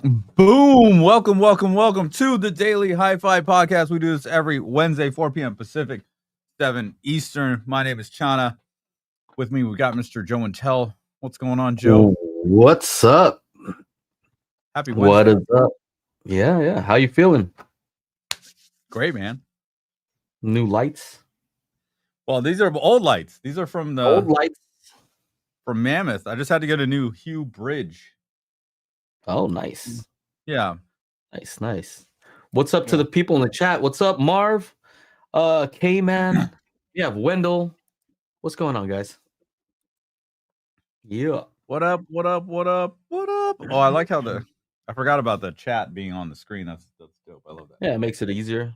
Boom! Welcome to the Daily HiFi Podcast. We do this every Wednesday, 4 p.m. Pacific, 7 Eastern. My name is Chana. With me, we got Mr. Joe and Tell. What's going on, Joe? What's up? Happy Wednesday. What is up? Yeah. How you feeling? Great, man. New lights? Well, these are old lights. These are from the Old lights? From Mammoth. I just had to get a new hue bridge. Oh, nice. Yeah. Nice. What's up to the people in the chat? What's up, Marv? K-Man. We have Wendell. What's going on, guys? Yeah. What up? Oh, I like how I forgot about the chat being on the screen. That's dope. I love that. Yeah, it makes it easier.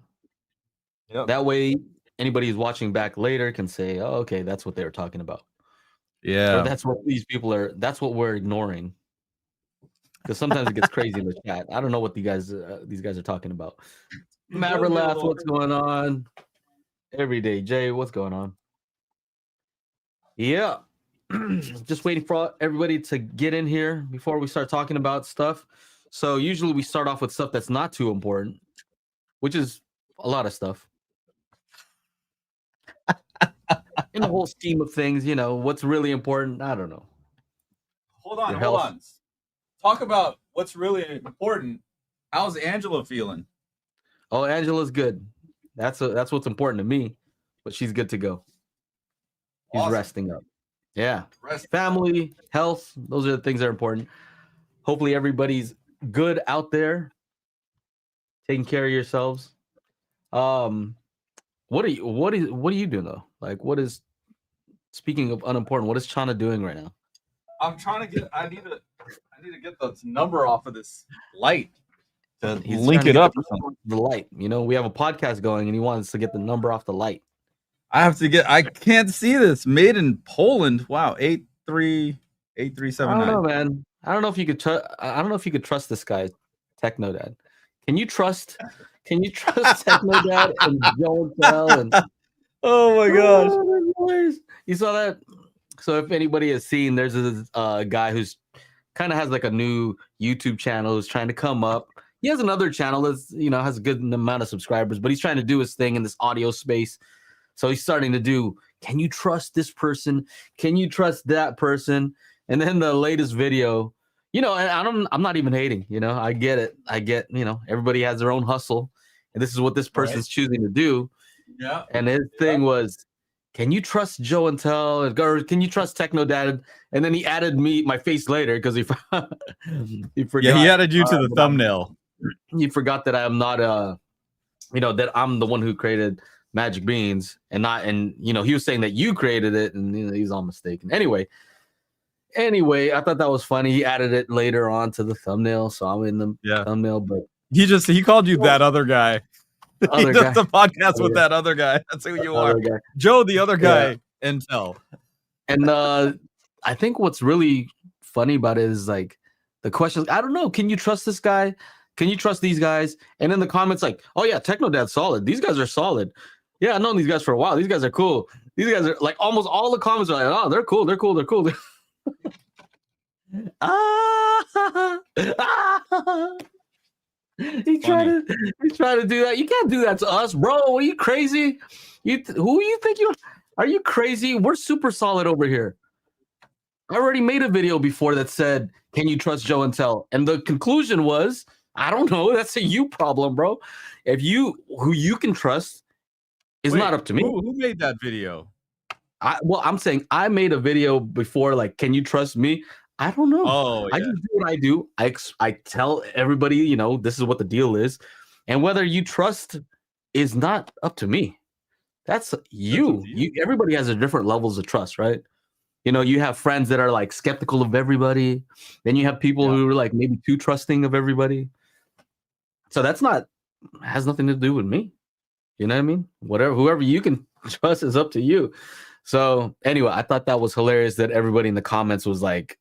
Yep. That way, anybody who's watching back later can say, oh, okay, that's what they were talking about. Yeah. Or that's what these people are, that's what we're ignoring. Because sometimes it gets crazy in the chat. I don't know what these guys are talking about. Maverlath, what's going on? Everyday Jay, what's going on? Yeah. Just waiting for everybody to get in here before we start talking about stuff. So usually we start off with stuff that's not too important, which is a lot of stuff. In the whole scheme of things, you know, what's really important, I don't know. Hold on. Talk about what's really important. How's Angela feeling? Oh, Angela's good. That's what's important to me, but she's good to go. She's awesome. Resting up. Yeah. Family, health, those are the things that are important. Hopefully everybody's good out there, taking care of yourselves. What are you doing though? Like, speaking of unimportant, what is Chana doing right now? I'm trying to I need to get the number off of this light to link it up. The light, you know, we have a podcast going and he wants to get the number off the light. I can't see this. Made in Poland. Wow, 8379. I don't know, man. I don't know if you could trust this guy, Technodad. Can you trust Technodad and Joe and Tell and oh my gosh. You saw that? So if anybody has seen, there's a guy who's kind of has like a new YouTube channel who's trying to come up. He has another channel that's, you know, has a good amount of subscribers, but he's trying to do his thing in this audio space. So he's starting to do, can you trust this person? Can you trust that person? And then the latest video, you know, and I'm not even hating, you know, I get it. You know, everybody has their own hustle and this is what this person's choosing to do. Yeah. And his thing was, can you trust Joe and Tell, or can you trust Technodad? And then he added my face later because he forgot. Yeah, he added you to the thumbnail. He forgot that I'm not you know, that I'm the one who created Magic Beans and you know, he was saying that you created it and you know, he's all mistaken. Anyway, I thought that was funny. He added it later on to the thumbnail, so I'm in the thumbnail, but he called you that other guy. He does the podcast with that other guy. That's who you are. Guy. Joe, the other guy, and Tell. And I think what's really funny about it is like the questions. I don't know. Can you trust this guy? Can you trust these guys? And in the comments, like, oh yeah, Technodad's solid. These guys are solid. Yeah, I've known these guys for a while. These guys are cool. These guys are like almost all the comments are like, oh, they're cool. He's trying to do that. You can't do that to us, bro. Are you crazy? Who you think you are? You crazy? We're super solid over here. I already made a video before that said, can you trust Joe and Tell? And the conclusion was, I don't know. That's a you problem, bro. Who you can trust is not up to me. Who made that video? I'm saying I made a video before, like, can you trust me? I don't know. Oh, yeah. I just do what I do. I tell everybody, you know, this is what the deal is. And whether you trust is not up to me. That's you. Everybody has a different levels of trust, right? You know, you have friends that are like skeptical of everybody. Then you have people who are like maybe too trusting of everybody. So has nothing to do with me. You know what I mean? Whoever you can trust is up to you. So anyway, I thought that was hilarious that everybody in the comments was like,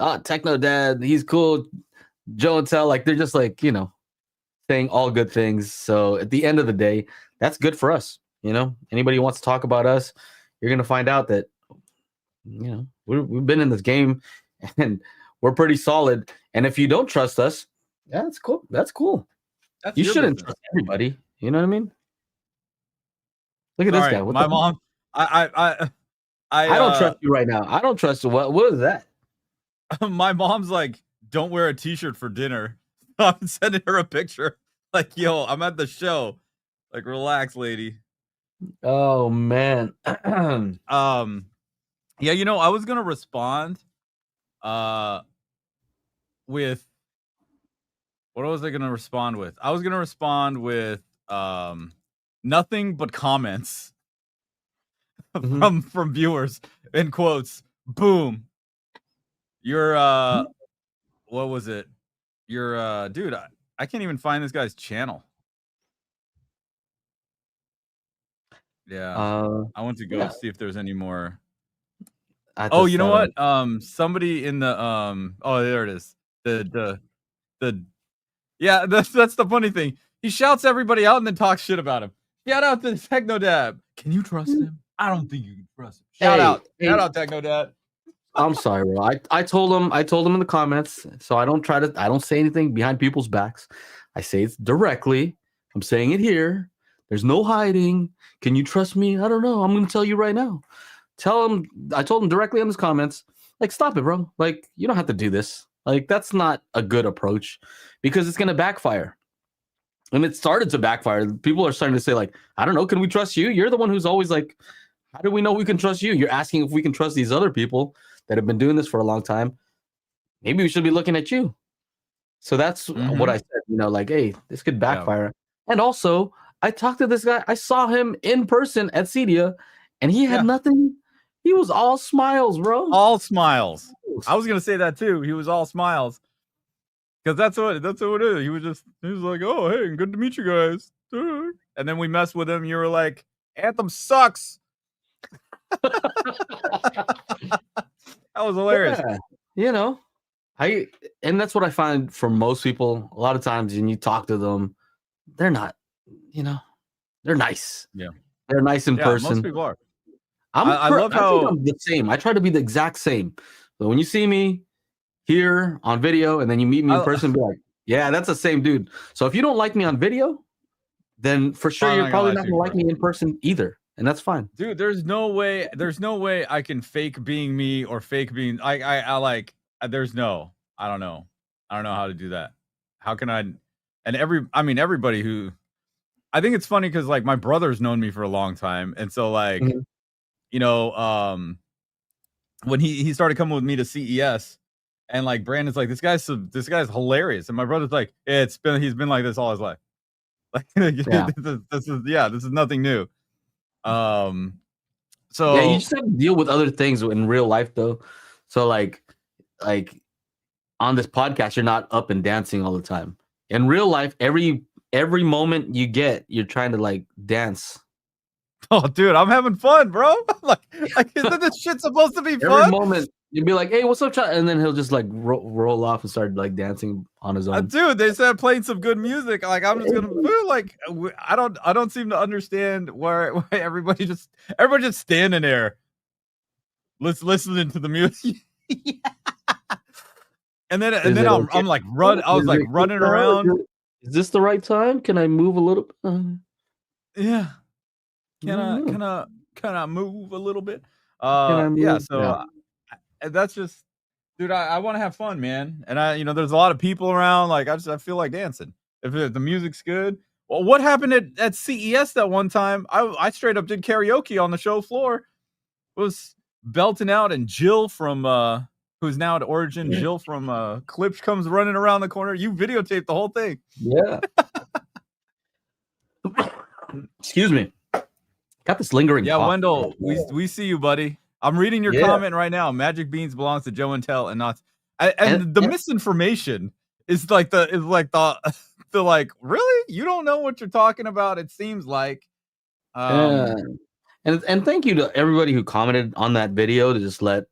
oh, Technodad, he's cool. Joe and Tell, like they're just like, you know, saying all good things. So at the end of the day, that's good for us. You know, anybody who wants to talk about us, you're gonna find out that, you know, we've been in this game and we're pretty solid. And if you don't trust us, Yeah, that's cool. That's cool. That's You your shouldn't business. trust everybody. You know what I mean? Look at this Sorry, guy. What my the heck? mom. I don't trust you right now. I don't trust you. What is that? My mom's like, don't wear a t-shirt for dinner. I'm sending her a picture. Like, yo, I'm at the show. Like, relax, lady. Oh man. Yeah, you know, I was gonna respond with what was I gonna respond with? I was gonna respond with nothing but comments Mhm. from viewers in quotes. Boom. You're what was it? You're dude, I can't even find this guy's channel. Yeah. I want to go Yeah. see if there's any more. I Oh, just you know saw that. what? Somebody in the oh, there it is. The yeah, that's the funny thing. He shouts everybody out and then talks shit about him. Shout out to Technodab. Can you trust him? I don't think you can trust him. Shout Hey, out. Shout hey, out Technodab. I'm sorry, bro. I told him in the comments, so I don't say anything behind people's backs. I say it directly. I'm saying it here. There's no hiding. Can you trust me? I don't know. I'm gonna tell you right now. Tell him I told him directly in his comments, like, stop it, bro. Like, you don't have to do this. Like, that's not a good approach because it's gonna backfire. And it started to backfire. People are starting to say, like, I don't know, can we trust you? You're the one who's always like, how do we know we can trust you? You're asking if we can trust these other people that have been doing this for a long time. Maybe we should be looking at you. So that's what I Mhm. said, like, hey, this could Yeah. backfire. And also, I talked to this guy. I saw him in person at Cedia, and he had Yeah. nothing. He was all smiles, bro. All smiles. I was gonna say that too. He was all smiles. Because that's what it is. He was like, oh hey, good to meet you guys. And then we messed with him. You were like, Anthem sucks. That was hilarious. Yeah, you know, I and that's what I find for most people. A lot of times when you talk to them, they're not, you know, they're nice. Yeah. They're nice in Yeah, most person. people are. I'm I love I think how I'm the same. I try to be the exact same. So when you see me here on video and then you meet me in I person, be like, yeah, that's the same dude. So if you don't like me on video, then for sure I'm you're not gonna probably lie not to you, gonna like bro. me in person either. And that's fine. Dude, there's no way I can fake being me or fake being I like there's no I don't know. I don't know how to do that. How can I and everybody who I think it's funny because like my brother's known me for a long time. And so like, Mhm. you know, when he started coming with me to CES and like Brandon's like, this guy's hilarious. And my brother's like, yeah, he's been like this all his life. Like Yeah. this is nothing new. Um Yeah, you so just have to deal with other things in real life though. So like on this podcast, you're not up and dancing all the time. In real life, every moment you get, you're trying to like dance. oh dude, I'm having fun, bro. like isn't this shit supposed to be Every fun? moment you'd be like, "Hey, what's up, child?" And then he'll just like roll off and start like dancing on his own. Dude, they said playing some good music. Like I'm just gonna like I don't seem to understand why everybody just standing there, listening to the music. And Is then it okay? I'm like I was Is like it good running now? around. Is this the right time? Can I move a little? Yeah, No, no. can I move a little bit? Can I Yeah. move? So Yeah. that's just, dude. I want to have fun, man. And there's a lot of people around. Like I feel like dancing. If the music's good. Well, what happened at CES that one time? I straight up did karaoke on the show floor. Was belting out, and Jill from who's now at Origin, Jill from Clips comes running around the corner. You videotaped the whole thing. Yeah. Excuse me. Got this lingering Yeah, cough. Wendell, we see you, buddy. I'm reading your Yeah. comment right now. Magic Beans belongs to Joe and Tell and not. And, And the and misinformation is like the like, really, you don't know what you're talking about. It seems like yeah. um And thank you to everybody who commented on that video to just let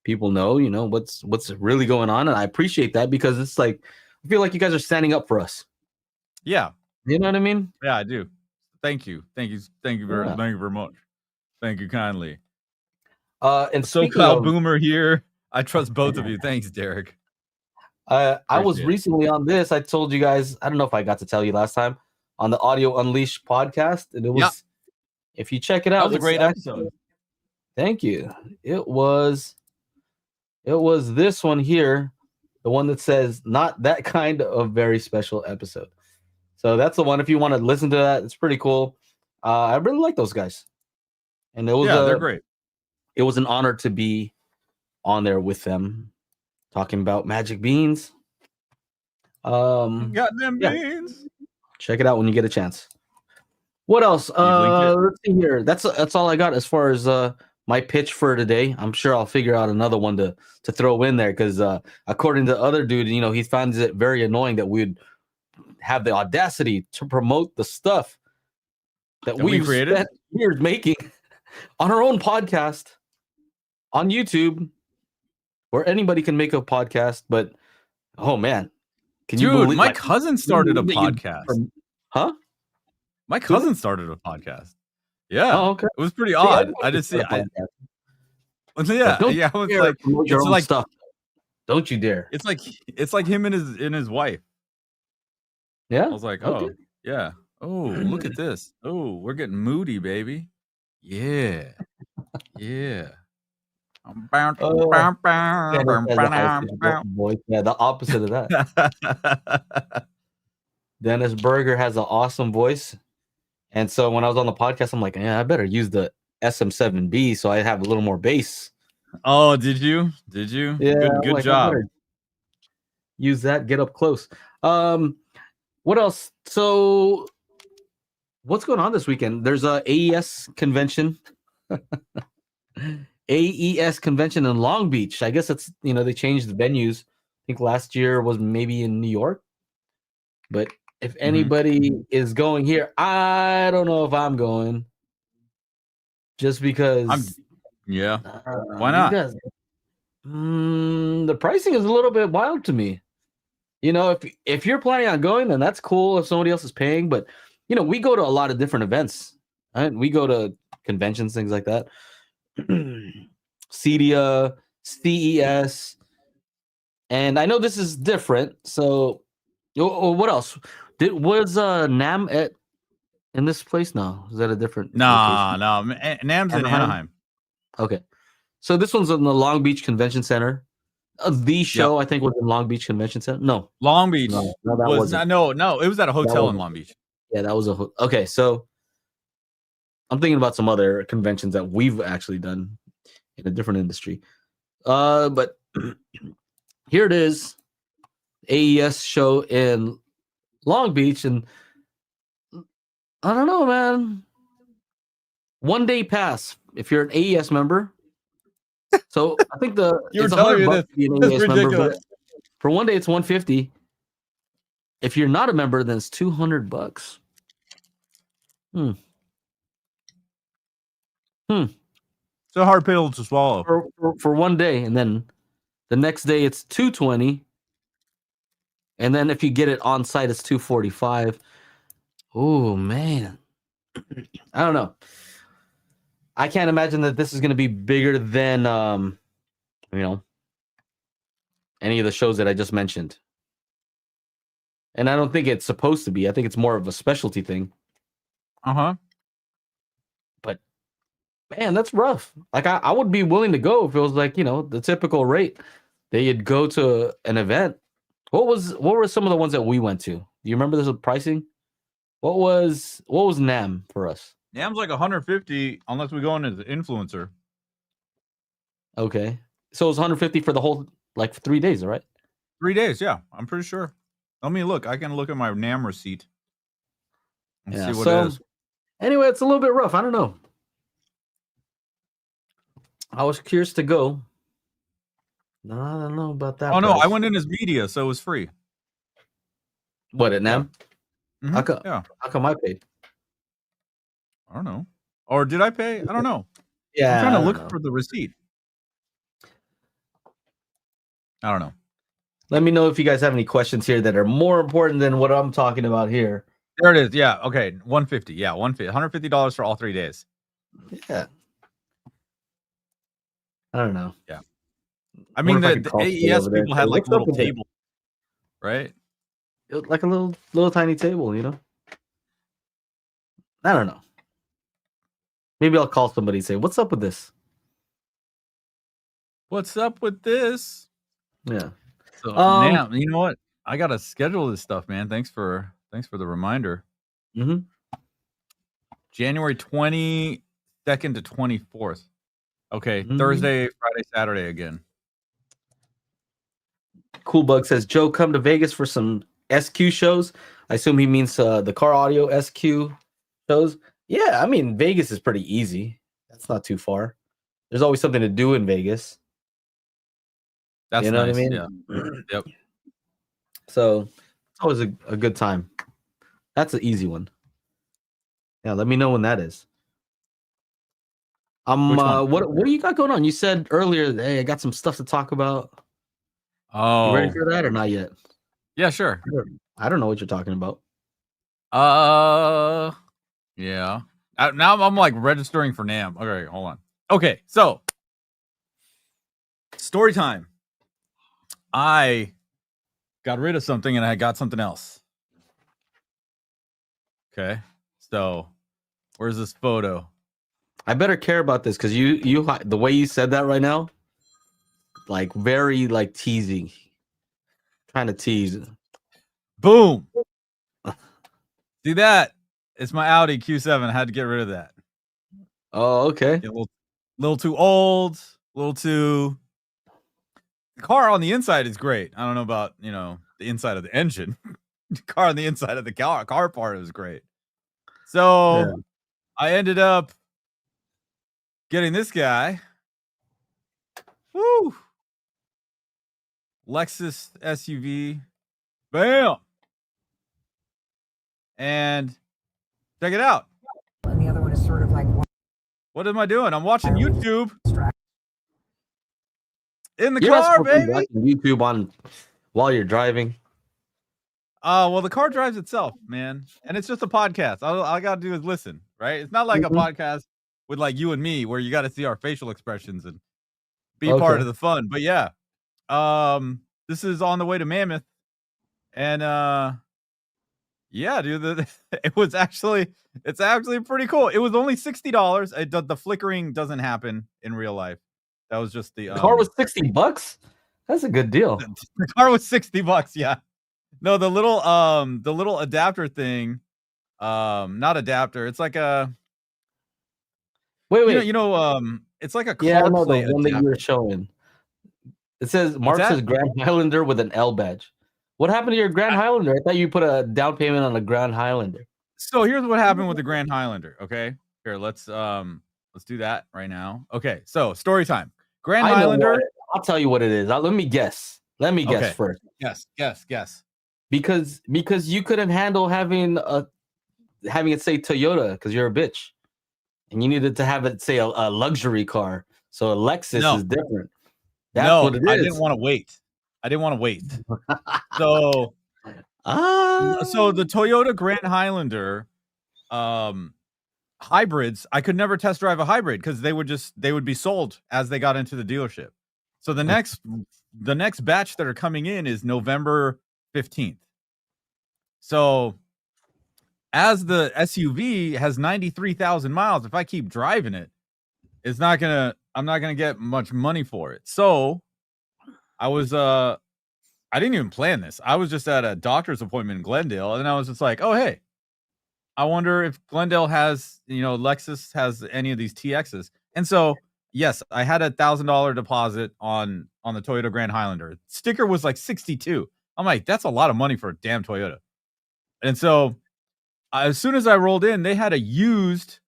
people know, what's really going on. And I appreciate that because it's like I feel like you guys are standing up for us. yeah. You know what I mean? Yeah, I do. Thank you. Thank you Yeah. very much. Thank you kindly. And speaking SoCal of Boomer here. I trust both of you. Thanks, Derek. I was Appreciate it. recently on this. I told you guys, I don't know if I got to tell you last time on the Audio Unleashed podcast, and it was, if you check it out, That was a it's great episode. Thank you. It was this one here, the one that says not that kind of very special episode. So that's the one. If you want to listen to that, it's pretty cool. I really like those guys, and They're great. It was an honor to be on there with them, talking about magic beans. Got them beans. Check it out when you get a chance. What else? Let's see here. That's all I got as far as my pitch for today. I'm sure I'll figure out another one to throw in there because according to the other dude, he finds it very annoying that we'd have the audacity to promote the stuff that we've spent years making on our own podcast on YouTube, where anybody can make a podcast. But oh man, Dude, my cousin started a podcast. Huh? My cousin started a podcast. Yeah. Oh, okay. It was pretty odd. I just see it. Yeah. It's like stuff. Don't you dare. It's like him and his wife. Yeah. I was like, oh, yeah. Oh, look at this. Oh, we're getting moody, baby. Yeah. Yeah. Yeah, the opposite of that. Dennis Berger has an awesome voice. And so when I was on the podcast, I'm like, yeah, I better use the SM7B so I have a little more bass. Oh, did you? Yeah. Good job. Use that, get up close. What else? So what's going on this weekend? There's a AES convention. AES convention in Long Beach. I guess it's, they changed the venues. I think last year was maybe in New York. But if anybody is going here, I don't know if I'm going. Just because. Why not? The pricing is a little bit wild to me. If you're planning on going, then that's cool if somebody else is paying. But, we go to a lot of different events. Right? We go to conventions, things like that. CEDIA, CES. And I know this is different. So, what else? Was NAM in this place? No. Is that a different location? No. NAM's in Anaheim. Okay. So this one's in the Long Beach Convention Center. The show, I think, was in Long Beach Convention Center. No. Long Beach. No, that wasn't. No. It was at a hotel in Long Beach. Yeah, that was okay, so I'm thinking about some other conventions that we've actually done in a different industry. But here it is. AES show in Long Beach, and I don't know, man. 1 day pass if you're an AES member. So I think you were telling me this is ridiculous. For 1 day, it's $150. If you're not a member, then it's $200. It's a hard pill to swallow for 1 day, and then the next day it's $220. And then if you get it on site, it's $245. Oh man, I don't know. I can't imagine that this is going to be bigger than any of the shows that I just mentioned. And I don't think it's supposed to be. I think it's more of a specialty thing. But man, that's rough. Like I would be willing to go if it was like, the typical rate. They'd go to an event. What were some of the ones that we went to? Do you remember this pricing? What was NAM for us? NAM's like $150 unless we go in as an influencer. Okay. So it was $150 for the whole 3 days, all right? 3 days, yeah. I'm pretty sure. Let me look. I can look at my NAM receipt and see what it is. Anyway, it's a little bit rough. I don't know. I was curious to go. No, I don't know about that. Oh, no. I went in as media, so it was free. What, at NAM? Yeah. How come I paid? I don't know. Or did I pay? I don't know. Yeah. I'm trying to look for the receipt. I don't know. Let me know if you guys have any questions here that are more important than what I'm talking about here. There it is. Yeah. Okay. $150. Yeah. $150 for all 3 days. Yeah. I don't know. Yeah. I mean, the AES people had like little tables. right? Like a little tiny table, you know. I don't know. Maybe I'll call somebody and say, "What's up with this?" What's up with this? Yeah. So now, you know what? I gotta schedule this stuff, man. Thanks for the reminder. Mm-hmm. January 22nd to 24th. Okay, Mm-hmm. Thursday, Friday, Saturday again. Cool Bug says, Joe, come to Vegas for some SQ shows. I assume he means the car audio SQ shows. Yeah, I mean, Vegas is pretty easy. That's not too far. There's always something to do in Vegas. That's you know nice. what I Yeah. mean? Yep. So it's always a good time. That's an easy one. Yeah, let me know when that is. Which one? What do you got going on? You said earlier, hey, I got some stuff to talk about. You ready Oh, for that or not yet? yeah, sure. I don't know what you're talking about. Yeah. Now I'm like registering for NAM. Okay, hold on. Okay, so story time. I got rid of something and I got something else. Okay, so where's this photo? I better care about this because you the way you said that right now, like very like teasing, trying to tease. Boom. See that? It's my Audi Q7. I had to get rid of that. Oh, okay. A little too old. A little too. The car on the inside is great. I don't know about the inside of the engine. The car on the inside of the car part is great. So Yeah. I ended up getting this guy. Woo! Lexus SUV. Bam! And check it out. And the other one is sort of like, what am I doing? I'm watching YouTube in the You're not car, supposed to be baby. watching YouTube on while you're driving. Well, the car drives itself, man, and it's just a podcast. All I gotta do is listen, right? It's not like a podcast with like you and me where you got to see our facial expressions and be part of the fun. But yeah, this is on the way to Mammoth, and yeah, dude, it's actually pretty cool. It was only $60. The flickering doesn't happen in real life. That was just the car was $60. That's a good deal. The car was $60. Yeah. No, the little adapter thing, not adapter. It's like a wait. It's like a Yeah, I know CarPlay the one that you adapter. were showing. It says What's Mark says that? Grand Highlander with an L badge. What happened to your Grand Highlander? I thought you put a down payment on a Grand Highlander. So here's what happened with the Grand Highlander. Okay, here let's do that right now. Okay, so story time. Grand Highlander. I'll tell you what it is. Let me guess. Guess first. Guess. Because you couldn't handle having it say Toyota because you're a bitch, and you needed to have it say a luxury car. So a Lexus is different. That's what it is. I didn't want to wait. So so the Toyota Grand Highlander hybrids, I could never test drive a hybrid because they would be sold as they got into the dealership. So the next batch that are coming in is November 15th. So as the SUV has 93,000 miles, if I keep driving it, I'm not gonna get much money for it. So I didn't even plan this. I was just at a doctor's appointment in Glendale, and I was just like, oh, hey, I wonder if Glendale has, Lexus has any of these TXs. And so, yes, I had $1,000 deposit on the Toyota Grand Highlander. Sticker was like 62. I'm like, that's a lot of money for a damn Toyota. And so, as soon as I rolled in, they had a used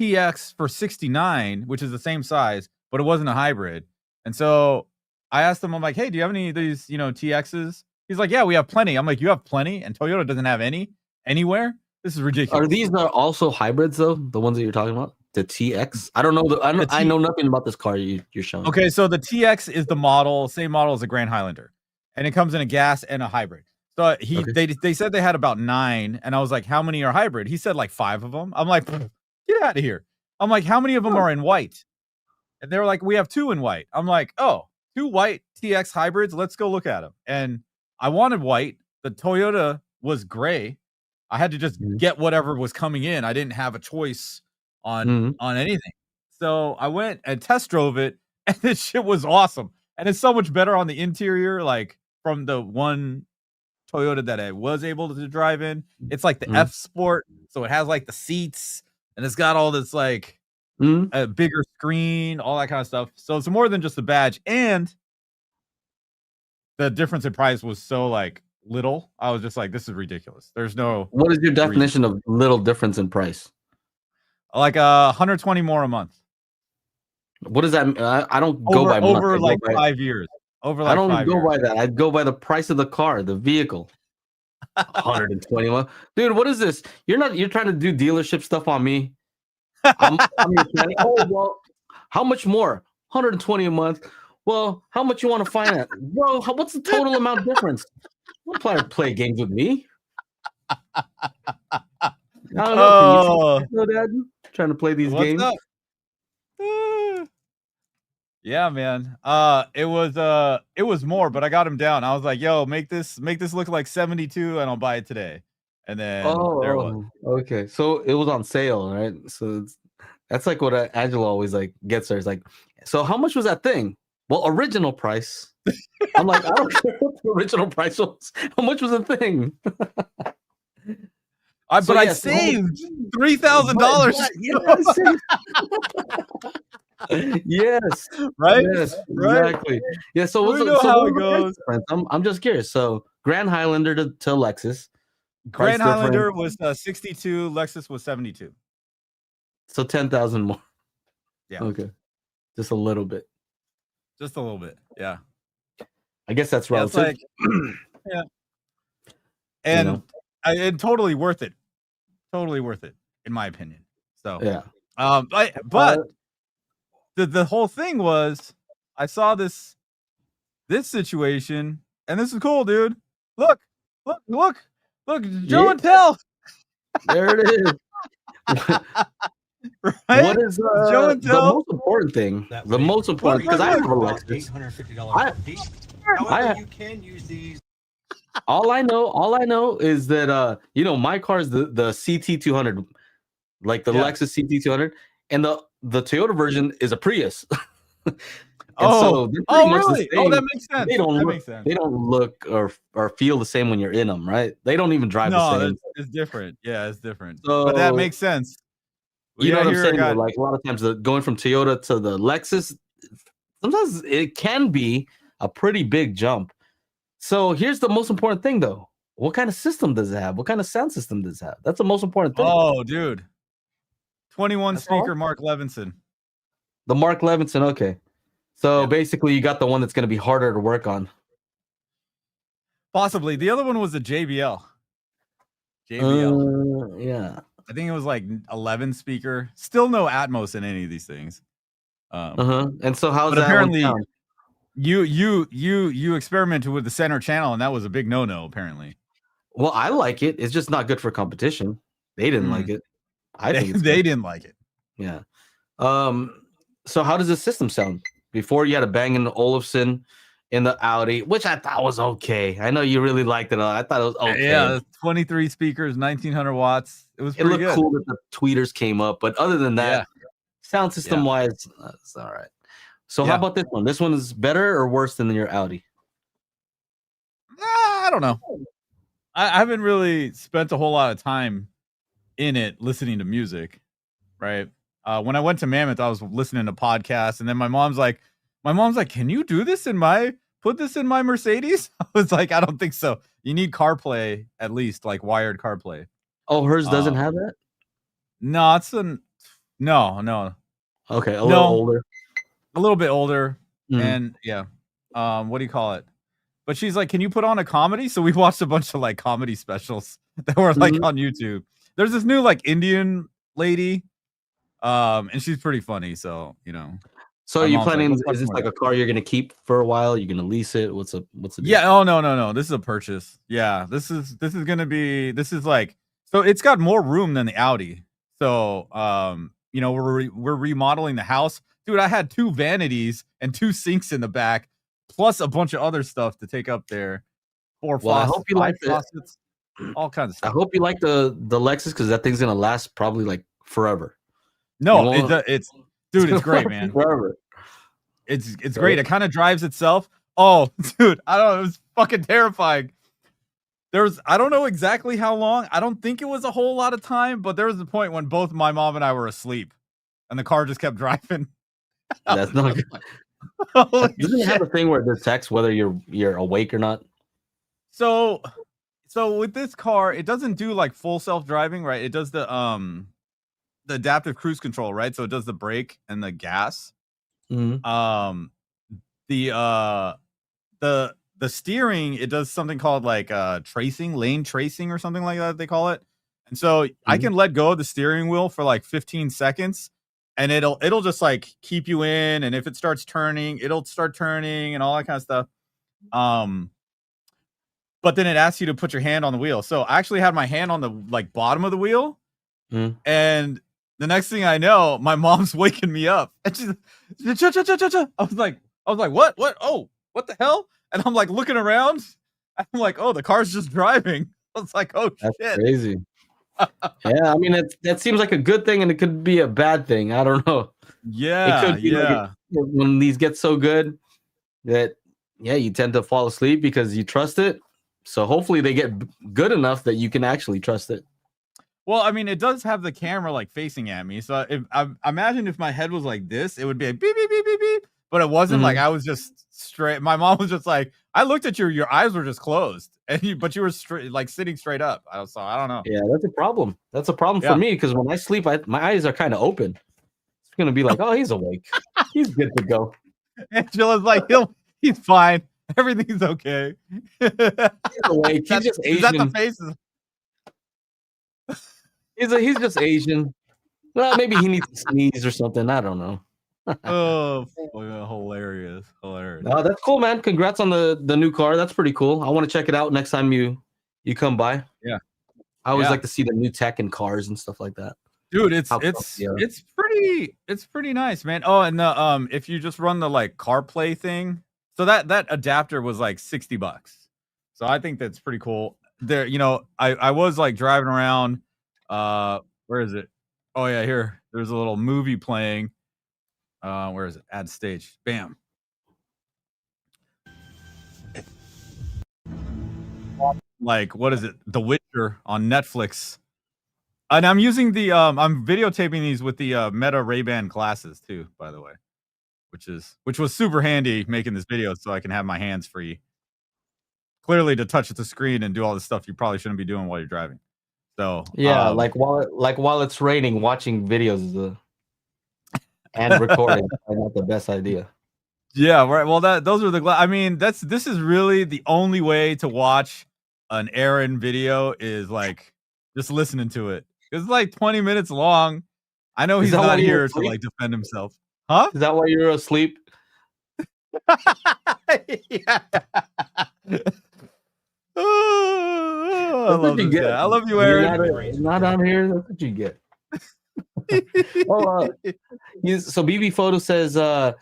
TX for 69, which is the same size, but it wasn't a hybrid. And so I asked him, I'm like, hey, do you have any of these, TXs? He's like, yeah, we have plenty. I'm like, you have plenty? And Toyota doesn't have any anywhere? This is ridiculous. Are these also hybrids though? The ones that you're talking about? The TX? I don't know. I know nothing about this car you're showing. Okay, so the TX is the model, same model as the Grand Highlander. And it comes in a gas and a hybrid. So they said they had about 9, and I was like, how many are hybrid? He said like 5 of them. I'm like, get out of here. I'm like, how many of them are in white? And they were like, we have 2 in white. I'm like, oh, 2 white TX hybrids. Let's go look at them. And I wanted white. The Toyota was gray. I had to just get whatever was coming in. I didn't have a choice on anything. So I went and test drove it, and this shit was awesome. And it's so much better on the interior, like from the one Toyota that I was able to drive in. It's like the F Sport, so it has like the seats, and it's got all this like a bigger screen, all that kind of stuff. So it's more than just a badge, and the difference in price was so like little. I was just like, this is ridiculous. There's no. What is your definition of little difference in price? Like 120 more a month. What does that mean? I don't go by month. Over like 5 years. Over like I don't 5 go years. by that. I'd go by the price of the car, the vehicle. 121. Dude, what is this? You're trying to do dealership stuff on me. I'm oh, well, how much more? 120 a month. Well, how much you want to finance? Bro, what's the total amount difference? Don't play games with me. I don't know. Can you Dad? Trying to play these games. Up? Yeah, man. It was more, but I got him down. I was like, yo, make this look like 72 and I'll buy it today. And then there it was. Okay. So it was on sale, right? So that's like what Angela always like gets her. It's like, so how much was that thing? Well, original price. I'm like, I don't care what the original price was. How much was the thing? I saved $3,000. Yes. Right. Yes. Exactly. Yeah. So what's how it goes? I'm just curious. So Grand Highlander to Lexus. Grand Highlander was 62. Lexus was 72. So 10,000 more. Yeah. Okay. Just a little bit. Just a little bit. Yeah. I guess that's relative. Like, yeah. And and totally worth it. Totally worth it, in my opinion. So yeah. But the whole thing was, I saw this situation, and this is cool, dude. Look, Joe and Tell. There it is. Right? What is Joe and Tell? The most important thing? The most important, because I have a Lexus. However, you can use these. All I know is that my car is the CT200, like the Lexus CT200, and the Toyota version is a Prius. Really? That makes sense. They don't look or feel the same when you're in them, right? They don't even drive the same. It's different. Yeah, it's different. So, but that makes sense. You know what I'm saying? Like a lot of times, going from Toyota to the Lexus, sometimes it can be a pretty big jump. So here's the most important thing, though. What kind of system does it have? What kind of sound system does it have? That's the most important thing. Oh, dude. 21 speaker Mark Levinson. The Mark Levinson, okay. So basically, you got the one that's going to be harder to work on. Possibly. The other one was a JBL. Yeah. I think it was like 11 speaker. Still no Atmos in any of these things. And so how's that? Apparently, you experimented with the center channel, and that was a big no-no. Apparently. Well, I like it. It's just not good for competition. They didn't like it. I think they didn't like it. Yeah. So how does the system sound? Before you had a Bang & Olufsen in the Audi, which I thought was okay. I know you really liked it. I thought it was okay. Yeah, 23 speakers, 1900 watts. It was pretty good. It looked cool that the tweeters came up, but other than that, sound system wise, it's all right. So how about this one? This one is better or worse than your Audi? I don't know. I haven't really spent a whole lot of time in it listening to music, right? When I went to Mammoth, I was listening to podcasts, and then my mom's like, can you do this put this in my Mercedes? I was like, I don't think so. You need CarPlay, at least, like wired CarPlay. Oh, hers doesn't have that? No, it's no. Okay, a little older. A little bit older. And what do you call it? But she's like, can you put on a comedy? So we watched a bunch of like comedy specials that were like on YouTube. There's this new like Indian lady. And she's pretty funny, so So are you planning? Is this like a car you're gonna keep for a while? You're gonna lease it? What's the deal? Yeah. Oh no. This is a purchase. Yeah. This is like, so it's got more room than the Audi. So we're remodeling the house, dude. I had 2 vanities and 2 sinks in the back, plus a bunch of other stuff to take up there. 4 Well, I faucets, hope you 5 like it. faucets, all kinds of I stuff. hope you like the Lexus because that thing's gonna last probably like forever. No, won't- it's dude, it's great, man. Forever. It's great. It kind of drives itself. Oh, dude, I don't know. It was fucking terrifying. I don't know exactly how long. I don't think it was a whole lot of time, but there was a point when both my mom and I were asleep, and the car just kept driving. That's not good. Holy Doesn't it have shit. a thing where it detects whether you're awake or not? So with this car, it doesn't do like full self-driving, right? It does the adaptive cruise control, right? So it does the brake and the gas. Mhm. The the steering, it does something called like lane tracing or something like that they call it. And so I can let go of the steering wheel for like 15 seconds and it'll just like keep you in, and if it starts turning, it'll start turning and all that kind of stuff. But then it asks you to put your hand on the wheel. So I actually had my hand on the like bottom of the wheel, and the next thing I know, my mom's waking me up, and she's I was like, what? Oh, what the hell? And I'm like looking around. I'm like, oh, the car's just driving. I was like, oh That's shit. crazy. Yeah, I mean that seems like a good thing, and it could be a bad thing. I don't know. It could be like when these get so good that you tend to fall asleep because you trust it. So hopefully they get good enough that you can actually trust it. Well, I mean, it does have the camera like facing at me. So if I imagine if my head was like this, it would be like beep beep beep beep beep. But it wasn't like I was just straight. My mom was just like, I looked at you, your eyes were just closed, and but you were straight, like sitting straight up. So I don't know. Yeah, that's a problem. That's a problem for me because when I sleep, my eyes are kind of open. It's gonna be like, oh, he's awake. He's good to go. Angela's like, he's fine. Everything's okay. He's awake. He's just Asian. Is that the faces? He's just Asian. Well, maybe he needs to sneeze or something. I don't know. Oh, hilarious. Oh, that's cool, man. Congrats on the new car. That's pretty cool. I want to check it out next time you come by. Yeah. I always like to see the new tech in cars and stuff like that. Dude, it's pretty nice, man. Oh, and the if you just run the like CarPlay thing, so that adapter was like $60. So I think that's pretty cool. There, I was like driving around. Where is it? Oh yeah, here. There's a little movie playing. Where is it? Add stage. Bam. Like, what is it? The Witcher on Netflix. And I'm using the I'm videotaping these with the Meta Ray-Ban glasses too, by the way. Which was super handy making this video so I can have my hands free. Clearly to touch the screen and do all the stuff you probably shouldn't be doing while you're driving. So yeah, like while it's raining, watching videos and recording are not the best idea. Yeah, right. Well, those are I mean, this is really the only way to watch an Aaron video is like just listening to it. It's like 20 minutes long. I know he's not here to like defend himself. Huh? Is that why you're asleep? Yeah. Oh, I love this guy. I love you, Aaron. Not on here. That's what you get. So BB Photo says car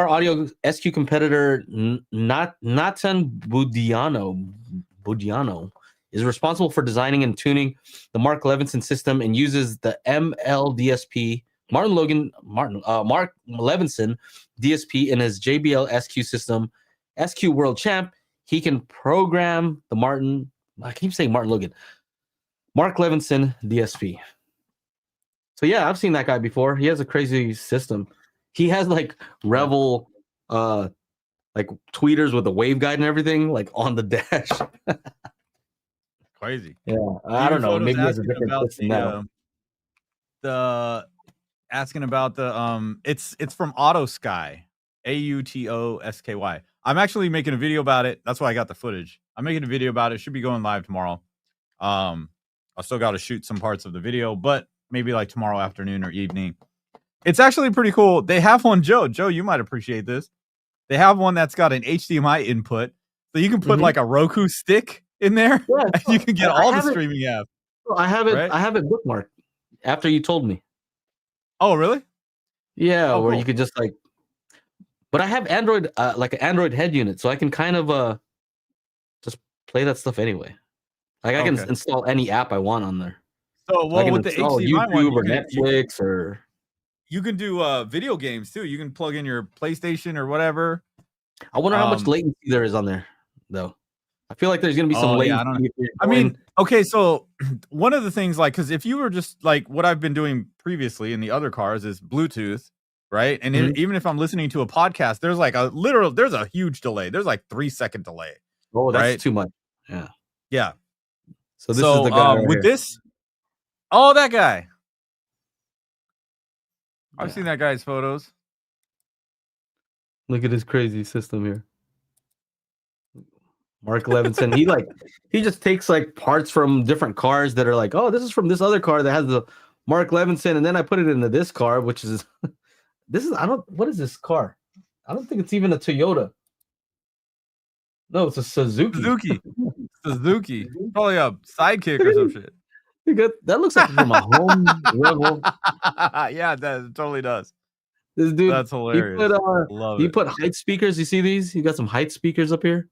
audio SQ competitor Nathan Budiano is responsible for designing and tuning the Mark Levinson system and uses the MLDSP Mark Levinson DSP in his JBL SQ system. SQ World Champ, he can program the Mark Levinson DSP. So yeah, I've seen that guy before. He has a crazy system. He has like Revel like tweeters with a waveguide and everything like on the dash. Crazy. Yeah, I don't know. Maybe it's a different system now. Asking about the it's from Autosky, AUTOSKY. I'm actually making a video about it. That's why I got the footage. I'm making a video about it. Should be going live tomorrow. I still got to shoot some parts of the video, but maybe like tomorrow afternoon or evening. It's actually pretty cool. They have one, Joe, you might appreciate this. They have one that's got an HDMI input, so you can put like a Roku stick in there, and you can get all the streaming apps. I have it. Right? I have it bookmarked after you told me. Oh, really? Yeah, where you could just like. But I have Android, like an Android head unit, so I can kind of play that stuff anyway. Like I can Okay. install any app I want on there. So, I well, can with the install HDMI one, YouTube or Netflix or. you can do video games too. You can plug in your PlayStation or whatever. I wonder how much latency there is on there, though. I feel like there's gonna be some Oh, latency. yeah, I don't know. if you're I mean, going- okay, so one of the things, like, because if you were just like what I've been doing previously in the other cars is Bluetooth, right? And Mhm. even if I'm listening to a podcast, there's a huge delay. There's like 3-second delay, oh, that's right? too much. Yeah. Yeah. So this is the guy right with here. this, oh, that guy. I've Yeah. seen that guy's photos. Look at his crazy system here. Mark Levinson. He just takes like parts from different cars that are like, oh, this is from this other car that has the Mark Levinson, and then I put it into this car, which is what is this car? I don't think it's even a Toyota. No, it's a Suzuki. Suzuki. Probably a sidekick or some shit. That looks like from a home level. Yeah, that totally does. This dude, That's hilarious. He put height speakers. You see these? He got some height speakers up here.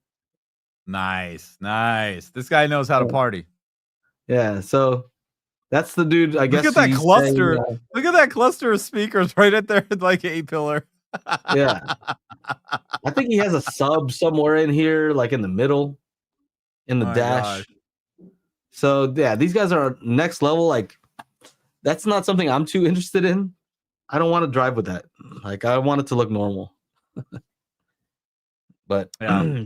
Nice. This guy knows how to party. Yeah, so that's the dude. I guess Look at that he's cluster. saying, Look at that cluster of speakers right at there, like A-pillar. yeah. I think he has a sub somewhere in here, like in the middle, in the My dash. gosh. So yeah, these guys are next level. Like, that's not something I'm too interested in. I don't want to drive with that. Like, I want it to look normal. But Yeah.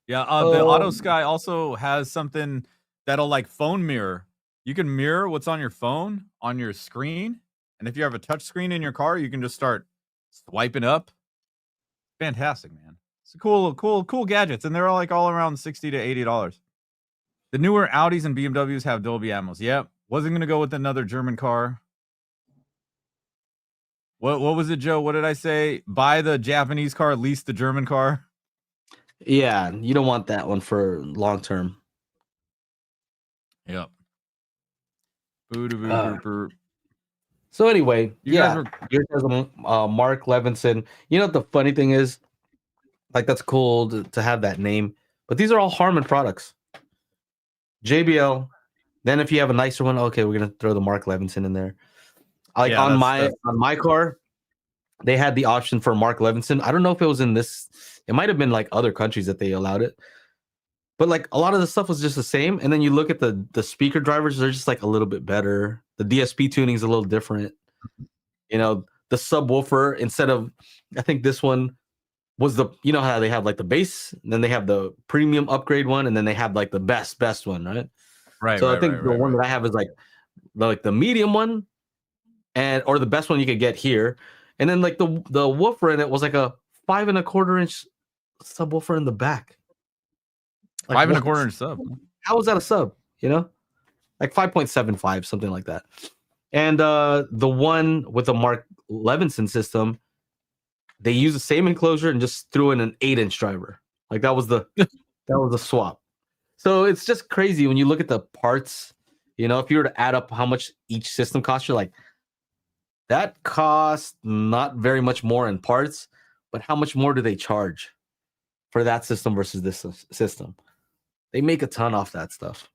Yeah, the Auto Sky also has something that'll like phone mirror. You can mirror what's on your phone on your screen, and if you have a touch screen in your car, you can just start swiping up. Fantastic, man! It's a cool gadgets, and they're all around $60 to $80. The newer Audis and BMWs have Dolby Atmos. Yep, wasn't gonna go with another German car. What was it, Joe? What did I say? Buy the Japanese car, lease the German car. yeah, you don't want that one for long term. Yep. So anyway, Guys here's Mark Levinson. You know what the funny thing is? Like, that's cool to have that name, but these are all Harman products. JBL. Then if you have a nicer one, okay, we're gonna throw the Mark Levinson in there. Like on my car, they had the option for Mark Levinson. I don't know if it was in this. It might have been like other countries that they allowed it. But like a lot of the stuff was just the same. And then you look at the speaker drivers, they're just like a little bit better. The DSP tuning is a little different. You know, the subwoofer, instead of, I think this one was you know how they have like the bass, and then they have the premium upgrade one, and then they have like the best one, right? Right. So I think the one that I have is like the medium one, or the best one you could get here. And then like the woofer in it was like a 5 1/4 inch subwoofer in the back. Like, 5 1/4 inch sub. How is that a sub? You know, like 5.75, something like that. And the one with the Mark Levinson system, they used the same enclosure and just threw in an 8-inch driver. Like that was the swap. So it's just crazy when you look at the parts. You know, if you were to add up how much each system costs, you're like, that costs not very much more in parts, but how much more do they charge for that system versus this system? They make a ton off that stuff.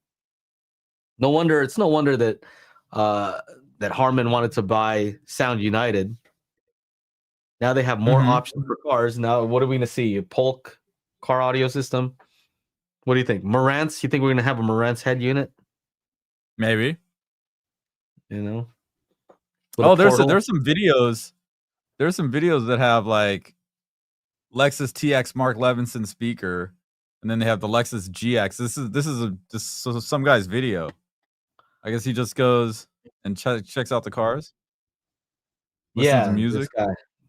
No wonder that that Harman wanted to buy Sound United. Now they have more options for cars. Now, what are we going to see? A Polk car audio system? What do you think? Marantz? You think we're going to have a Marantz head unit? Maybe. You know? There's some videos. There's some videos that have like Lexus TX Mark Levinson speaker, and then they have the Lexus GX. This is some guy's video. I guess he just goes and checks out the cars. Listens to music.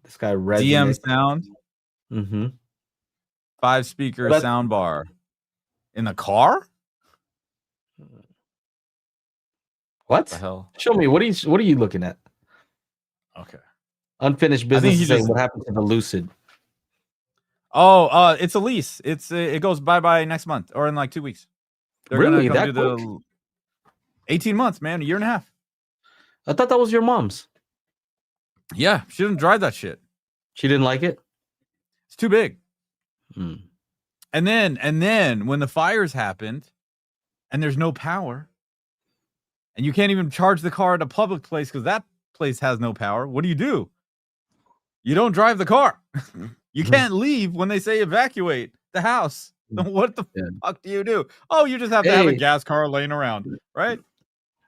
This guy resonates. DM sound. Mm-hmm. 5-speaker sound bar in the car. What the hell? Show me. What are you looking at? Okay. Unfinished business. What happened to the Lucid? Oh, it's a lease. It goes bye next month or in like 2 weeks. They're really? gonna come That do the 18 months, man, a year and a half. I thought that was your mom's. Yeah, she didn't drive that shit. She didn't like it. It's too big. And then when the fires happened and there's no power and you can't even charge the car at a public place because that place has no power, what do? You don't drive the car. You can't leave when they say evacuate the house. Then what the fuck do you do? Oh, you just have to have a gas car laying around, right?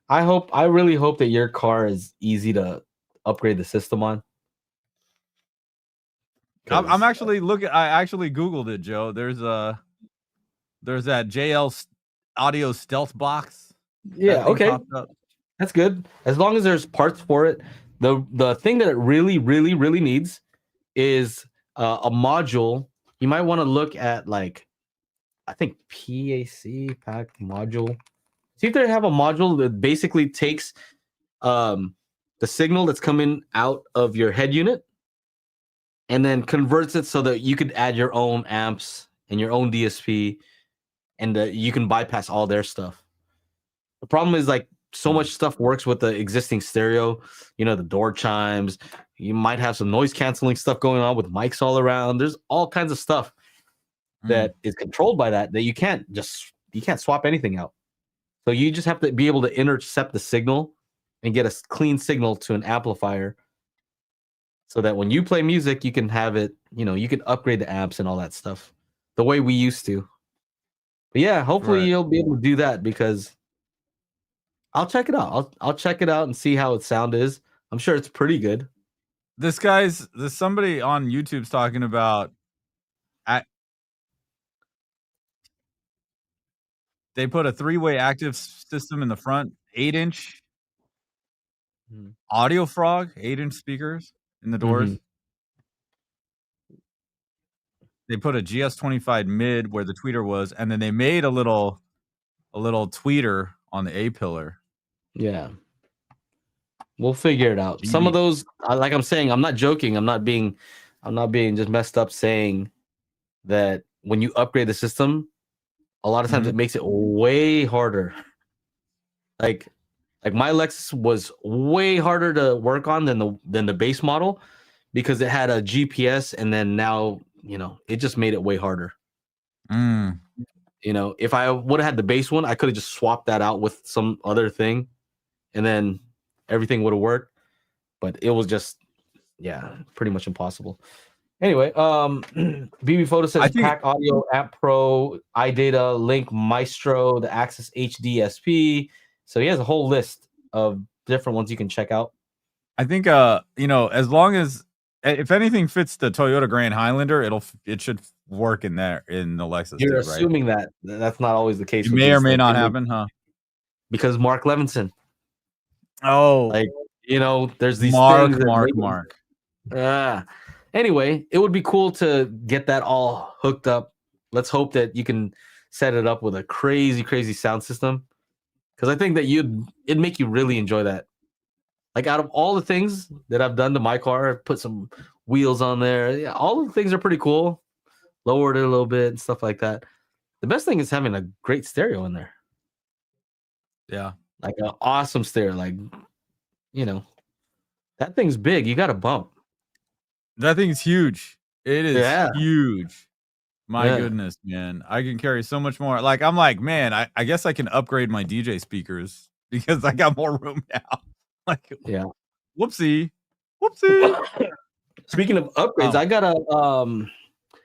I really hope that your car is easy to upgrade the system on. I'm actually looking. I actually Googled it, Joe. There's that JL audio stealth box. Yeah, okay. That's good. As long as there's parts for it. The thing that it really, really, really needs is a module. You might want to look at like, I think pack module. See if they have a module that basically takes the signal that's coming out of your head unit and then converts it so that you could add your own amps and your own DSP, and you can bypass all their stuff. The problem is like so much stuff works with the existing stereo, the door chimes. You might have some noise canceling stuff going on with mics all around. There's all kinds of stuff that is controlled by that you can't swap anything out. So you just have to be able to intercept the signal and get a clean signal to an amplifier so that when you play music, you can have it, you can upgrade the amps and all that stuff the way we used to. But yeah, hopefully you'll be able to do that because I'll check it out. I'll check it out and see how its sound is. I'm sure it's pretty good. There's somebody on YouTube's talking about they put a 3-way active system in the front, 8-inch audio frog, 8-inch speakers in the doors. They put a GS25 mid where the tweeter was, and then they made a little tweeter on the A pillar. Yeah. We'll figure it out. Some of those, like I'm saying, I'm not joking. I'm not being just messed up saying that when you upgrade the system, a lot of times it makes it way harder. Like my Lexus was way harder to work on than the base model because it had a GPS, and then now, it just made it way harder. If I would have had the base one, I could have just swapped that out with some other thing, and then everything would have worked. But it was just, pretty much impossible. Anyway, BB Photo says Pack Audio, App Pro, iData, Link, Maestro, the Access HD SP. So he has a whole list of different ones you can check out. I think as long as if anything fits the Toyota Grand Highlander, it should work in the Lexus. You're assuming that that's not always the case. It may or may not happen, huh? Because Mark Levinson. Oh, there's these Mark. Anyway, it would be cool to get that all hooked up. Let's hope that you can set it up with a crazy, crazy sound system. Because I think that it'd make you really enjoy that. Like out of all the things that I've done to my car, put some wheels on there. Yeah, all of the things are pretty cool. Lowered it a little bit and stuff like that. The best thing is having a great stereo in there. Yeah. Like an awesome stereo. Like, that thing's big. You got a bump. That thing's huge. It is huge. My goodness, man. I can carry so much more. Like, I'm like, man, I guess I can upgrade my DJ speakers because I got more room now. Like, whoopsie. Speaking of upgrades, I got a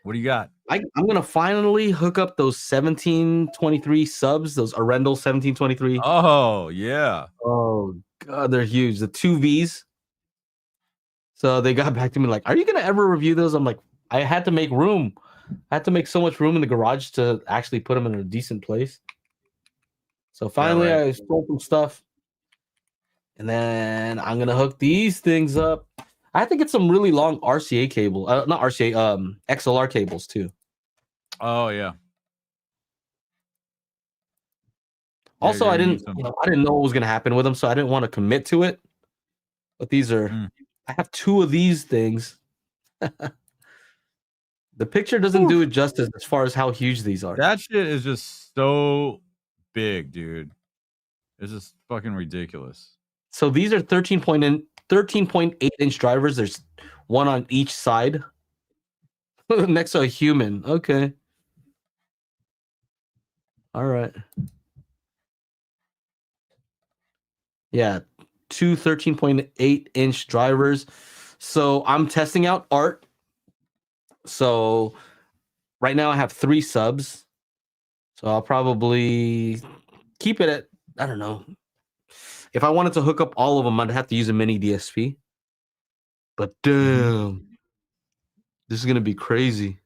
what do you got? I'm gonna finally hook up those 1723 subs, those Arendal 1723. Oh yeah. Oh god, they're huge. The 2Vs. So they got back to me like, "Are you gonna ever review those?" I'm like, I had to make room. I had to make so much room in the garage to actually put them in a decent place. So finally, I stole some stuff, and then I'm gonna hook these things up. I have to get some really long RCA cable, not RCA, XLR cables too. Oh yeah. Also, I didn't know what was gonna happen with them, so I didn't want to commit to it. But these are, I have 2 of these things. The picture doesn't do it justice as far as how huge these are. That shit is just so big, dude. It's just fucking ridiculous. So these are 13.8-inch drivers. There's one on each side next to a human. Okay. All right. Yeah, two 13.8-inch drivers. So I'm testing out art. So right now I have 3 subs. So I'll probably keep it at, I don't know. If I wanted to hook up all of them, I'd have to use a mini DSP. But damn, this is going to be crazy.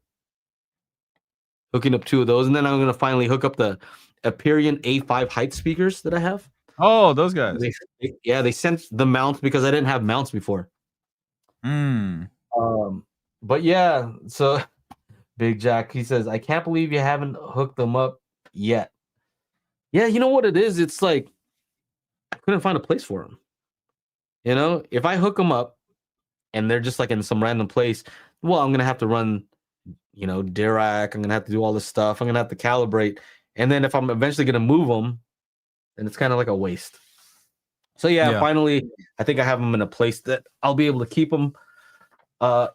Hooking up 2 of those. And then I'm going to finally hook up the Aperion A5 height speakers that I have. Oh, those guys. They sent the mounts because I didn't have mounts before. But yeah, so Big Jack, he says, I can't believe you haven't hooked them up yet. Yeah, you know what it is? It's like I couldn't find a place for them. You know, if I hook them up and they're just like in some random place, well, I'm gonna have to run, Dirac. I'm gonna have to do all this stuff. I'm gonna have to calibrate, and then if I'm eventually gonna move them, then it's kind of like a waste. So yeah, finally, I think I have them in a place that I'll be able to keep them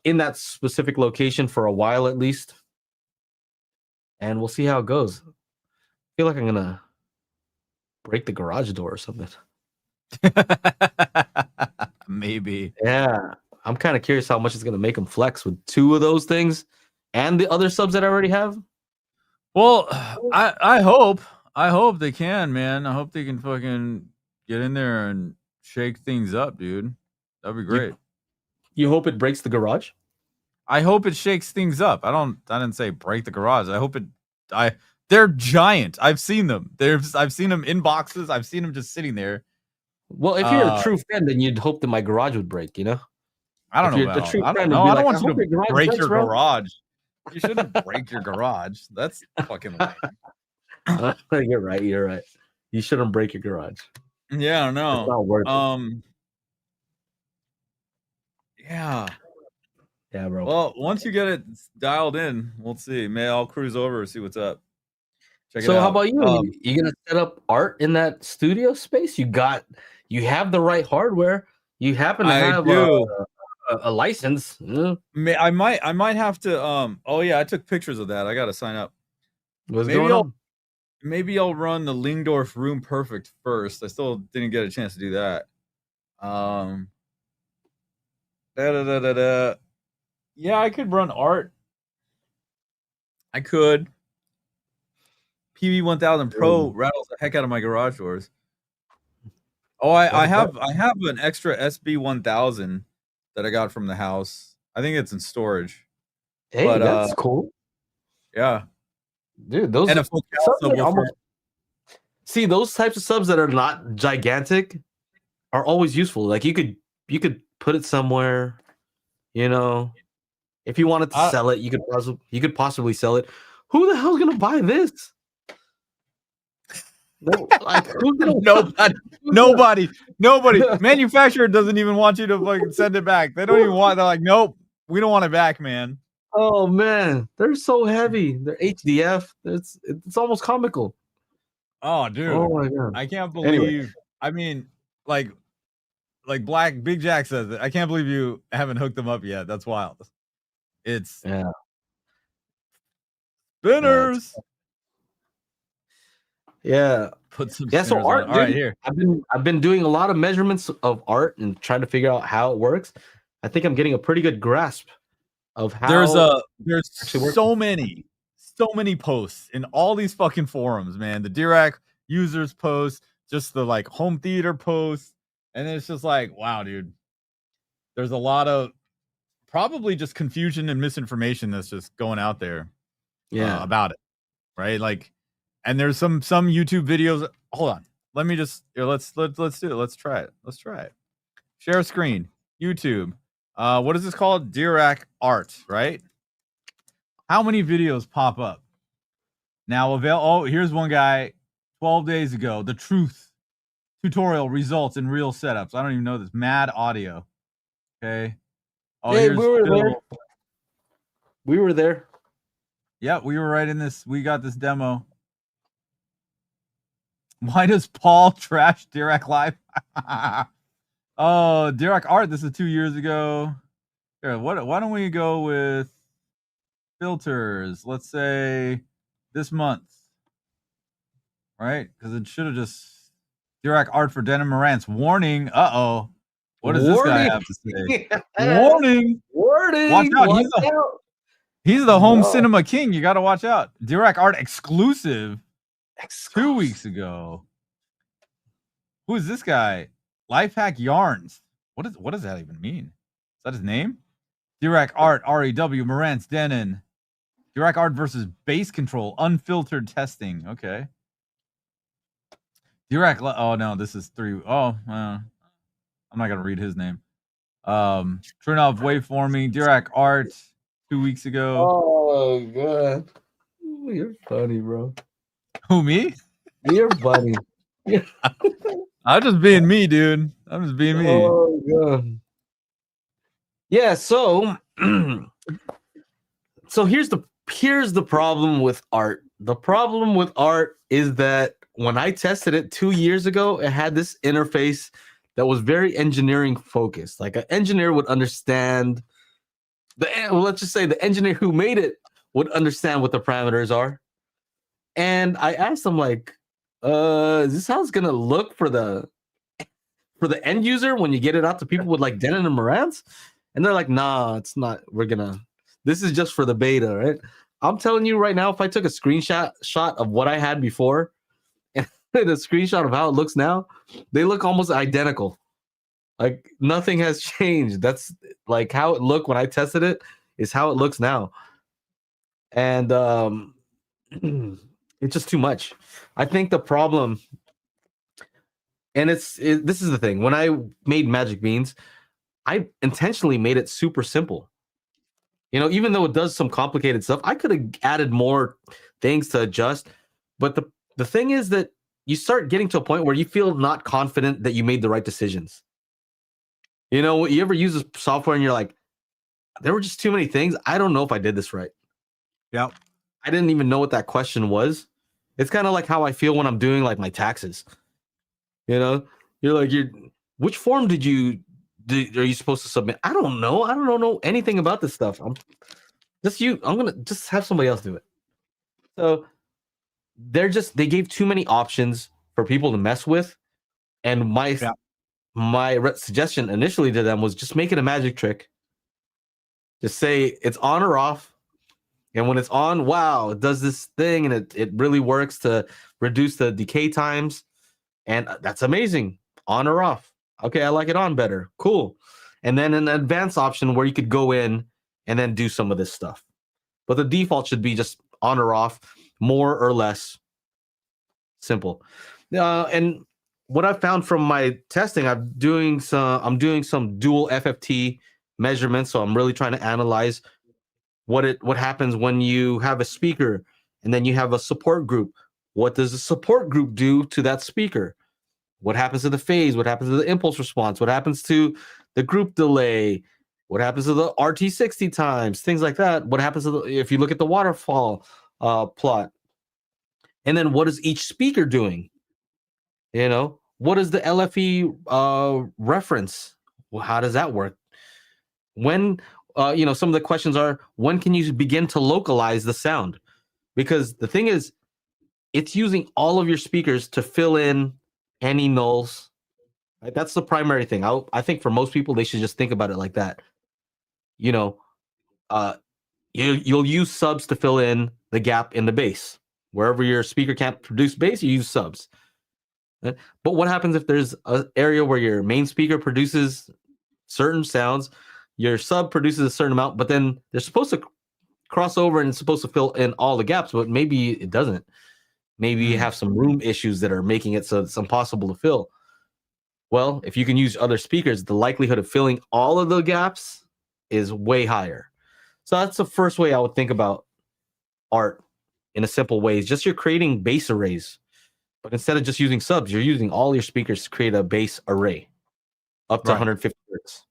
in that specific location for a while at least, and we'll see how it goes. I feel like I'm gonna break the garage door or something. Maybe. Yeah, I'm kind of curious how much it's gonna make them flex with 2 of those things and the other subs that I already have. Well, I hope they can, man. I hope they can fucking get in there and shake things up, dude. That'd be great. You hope it breaks the garage? I hope it shakes things up. I didn't say break the garage. I hope they're giant. I've seen them. I've seen them in boxes. I've seen them just sitting there. Well, if you're a true fan, then you'd hope that my garage would break, you know? I don't know. I don't want you to break your garage. You shouldn't break your garage. That's fucking lame. You're right. You shouldn't break your garage. Yeah, no. It's not worth it. Yeah. Yeah, bro. Well, once you get it dialed in, we'll see. I'll cruise over and see what's up. Check it out. So how about you? You gonna set up art in that studio space? You have the right hardware. You happen to have a license. Yeah. I might have to oh yeah, I took pictures of that. I gotta sign up. What's going on? Maybe I'll run the Lingdorf Room Perfect first. I still didn't get a chance to do that. Yeah, I could run art. I could. PV1000 Pro rattles the heck out of my garage doors. Oh, I have an extra SB1000 that I got from the house. I think it's in storage. Hey, but, that's cool. Yeah, dude, those and see those types of subs that are not gigantic are always useful. Like you could put it somewhere, if you wanted to sell it, you could possibly sell it. Who the hell's gonna buy this? Nobody. Manufacturer doesn't even want you to fucking send it back. They don't even want. They're like, nope, we don't want it back, man. Oh man, they're so heavy. They're HDF. It's almost comical. Oh dude, oh my god, I can't believe. Anyway. I mean, like Big Jack says it. I can't believe you haven't hooked them up yet. That's wild. It's spinners. Yeah. Put some so art, all right, here. I've been doing a lot of measurements of art and trying to figure out how it works. I think I'm getting a pretty good grasp of how there's so many posts in all these fucking forums, man. The Dirac users posts, just the like home theater posts, and it's just like, wow, dude. There's a lot of probably just confusion and misinformation that's just going out there about it, right? Like, and there's some YouTube videos. Hold on, let me just let's do it. Let's try it. Share screen. YouTube. What is this called? Dirac art, right? How many videos pop up now? Here's one guy 12 days ago. The truth tutorial results in real setups. I don't even know this. Mad audio. Okay. Oh, hey, we were there. Yeah, we were right in this. We got this demo. Why does Paul trash Dirac Live? Oh, Dirac art. This is 2 years ago. Here, why don't we go with filters? Let's say this month. right? Because it should have just Dirac art for Denim Marantz. Warning. Uh-oh. What does this guy Warning. have to say? Warning. Warning. Watch out. Watch out. He's the home No. cinema king. You got to watch out. Dirac art exclusive 2 weeks ago. Who is this guy? Lifehack Yarns. What does that even mean? Is that his name? Dirac art, REW, Marantz, Denon. Dirac art versus base control, unfiltered testing. Okay. Dirac. Oh no, this is 3. Oh, I'm not gonna read his name. Trinov waveforming. Dirac art 2 weeks ago. Oh god, you're funny, bro. Who, me? You're funny. I'm just being me, dude. I'm just being me. Oh god. Yeah. So, so here's the problem with art. The problem with art is that when I tested it 2 years ago, it had this interface that was very engineering focused. Like an engineer would understand let's just say the engineer who made it would understand what the parameters are. And I asked them like, is this how it's gonna look for the end user when you get it out to people with like Denon and Marantz? And they're like, nah, it's not. This is just for the beta, right? I'm telling you right now, if I took a screenshot of what I had before and a screenshot of how it looks now, they look almost identical. Like nothing has changed. That's like how it looked when I tested it is how it looks now. And it's just too much. I think the problem, and this is the thing. When I made Magic Beans, I intentionally made it super simple. You know, even though it does some complicated stuff, I could have added more things to adjust. But the thing is that you start getting to a point where you feel not confident that you made the right decisions. You know, you ever use this software and you're like, there were just too many things. I don't know if I did this right. Yep. I didn't even know what that question was. It's kind of like how I feel when I'm doing like my taxes. You know, you're like, which form are you supposed to submit? I don't know. I don't know anything about this stuff. I'm gonna just have somebody else do it. So they gave too many options for people to mess with. And my suggestion initially to them was just make it a magic trick. Just say it's on or off. And when it's on, wow, it does this thing and it really works to reduce the decay times. And that's amazing. On or off. Okay, I like it on better. Cool. And then an advanced option where you could go in and then do some of this stuff. But the default should be just on or off, more or less simple. And what I found from my testing, I'm doing some dual FFT measurements. So I'm really trying to analyze what happens when you have a speaker and then you have a support group. What does the support group do to that speaker? What happens to the phase? What happens to the impulse response? What happens to the group delay? What happens to the RT60 times? Things like that. What happens to if you look at the waterfall plot? And then what is each speaker doing? You know, what is the LFE reference? Well, how does that work? When some of the questions are, when can you begin to localize the sound? Because the thing is, it's using all of your speakers to fill in any nulls. Right? That's the primary thing. I think for most people, they should just think about it like that. You know, you'll use subs to fill in the gap in the bass. Wherever your speaker can't produce bass, you use subs. Right? But what happens if there's an area where your main speaker produces certain sounds, your sub produces a certain amount, but then they're supposed to cross over and it's supposed to fill in all the gaps, but maybe it doesn't. Maybe you have some room issues that are making it so it's impossible to fill. Well, if you can use other speakers, the likelihood of filling all of the gaps is way higher. So that's the first way I would think about art in a simple way. Is just you're creating bass arrays, but instead of just using subs, you're using all your speakers to create a bass array up to 150 hertz.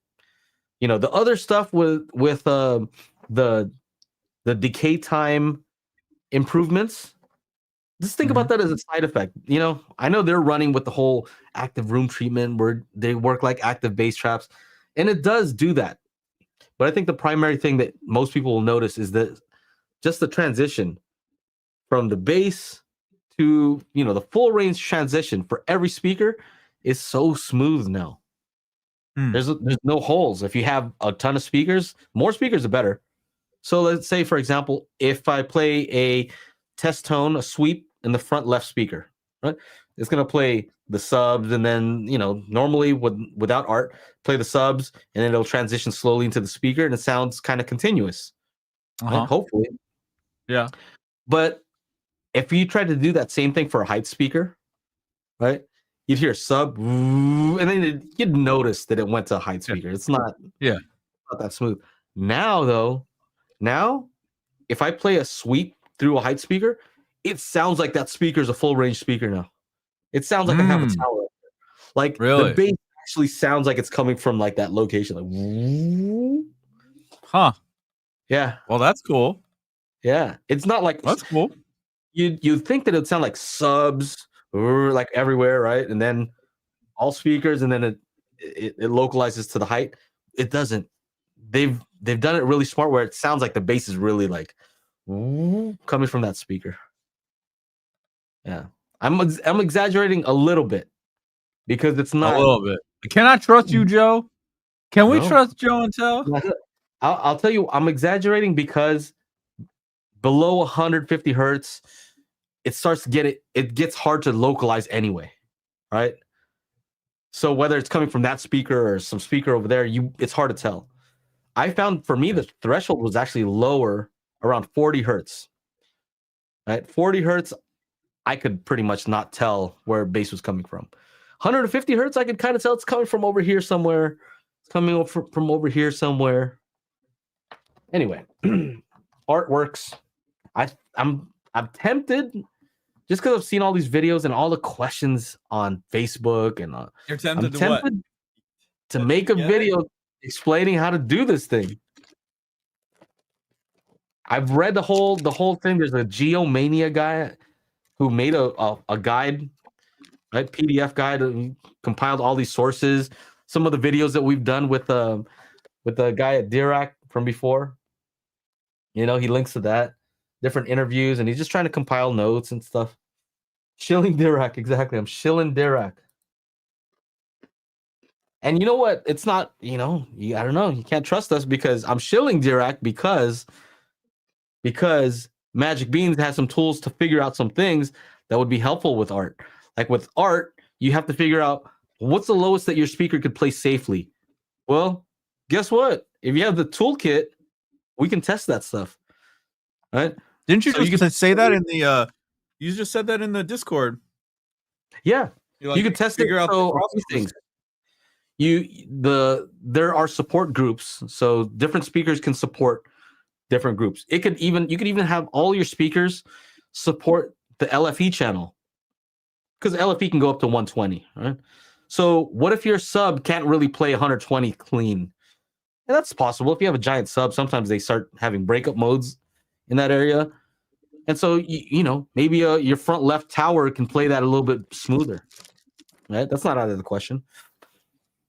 You know, the other stuff with the decay time improvements, just think about that as a side effect. You know, I know they're running with the whole active room treatment where they work like active bass traps, and it does do that. But I think the primary thing that most people will notice is that just the transition from the bass to, the full range transition for every speaker is so smooth now. There's no holes. If you have a ton of speakers, more speakers are better. So let's say, for example, if I play a test tone, a sweep in the front left speaker, right? It's going to play the subs, and then, normally without art, play the subs, and then it'll transition slowly into the speaker, and it sounds kind of continuous, right? Hopefully. Yeah. But if you try to do that same thing for a height speaker, right? You'd hear sub, and then you'd notice that it went to a height speaker. It's not that smooth. Now, if I play a sweep through a height speaker, it sounds like that speaker is a full range speaker now. It sounds like I have a tower. Like the bass actually sounds like it's coming from like that location. Like, yeah. Well, that's cool. Yeah, it's not like that's cool. You'd think that it would sound like subs like everywhere, right? And then all speakers, and then it localizes to the height. It doesn't. They've done it really smart where it sounds like the bass is really like coming from that speaker. Yeah, I'm exaggerating a little bit because it's not a little bit. Can I trust you, Joe? Can we trust Joe and Tell? I'll tell you, I'm exaggerating because below 150 hertz, it starts to it gets hard to localize anyway, right? So whether it's coming from that speaker or some speaker over there, it's hard to tell. I found for me the threshold was actually lower, around 40 hertz. Right, 40 hertz, I could pretty much not tell where bass was coming from. 150 hertz, I could kind of tell it's coming from over here somewhere. It's coming over from over here somewhere. Anyway, art works. I'm tempted, just because I've seen all these videos and all the questions on Facebook, and you're tempted to make a video explaining how to do this thing. I've read the whole thing. There's a Geomania guy who made a guide, right? PDF guide, and compiled all these sources. Some of the videos that we've done with the guy at Dirac from before. He links to that. Different interviews, and he's just trying to compile notes and stuff. Shilling Dirac, exactly. I'm shilling Dirac. And you know what? It's not, I don't know. You can't trust us because I'm shilling Dirac because Magic Beans has some tools to figure out some things that would be helpful with art. Like with art, you have to figure out what's the lowest that your speaker could play safely. Well, guess what? If you have the toolkit, we can test that stuff. Right? Didn't you just say that in the you just said that in the Discord? Yeah. You can test it out these things. There are support groups, so different speakers can support different groups. You could even have all your speakers support the LFE channel, because LFE can go up to 120, right? So what if your sub can't really play 120 clean? And that's possible. If you have a giant sub, sometimes they start having breakup modes in that area. And so, maybe your front left tower can play that a little bit smoother, right? That's not out of the question.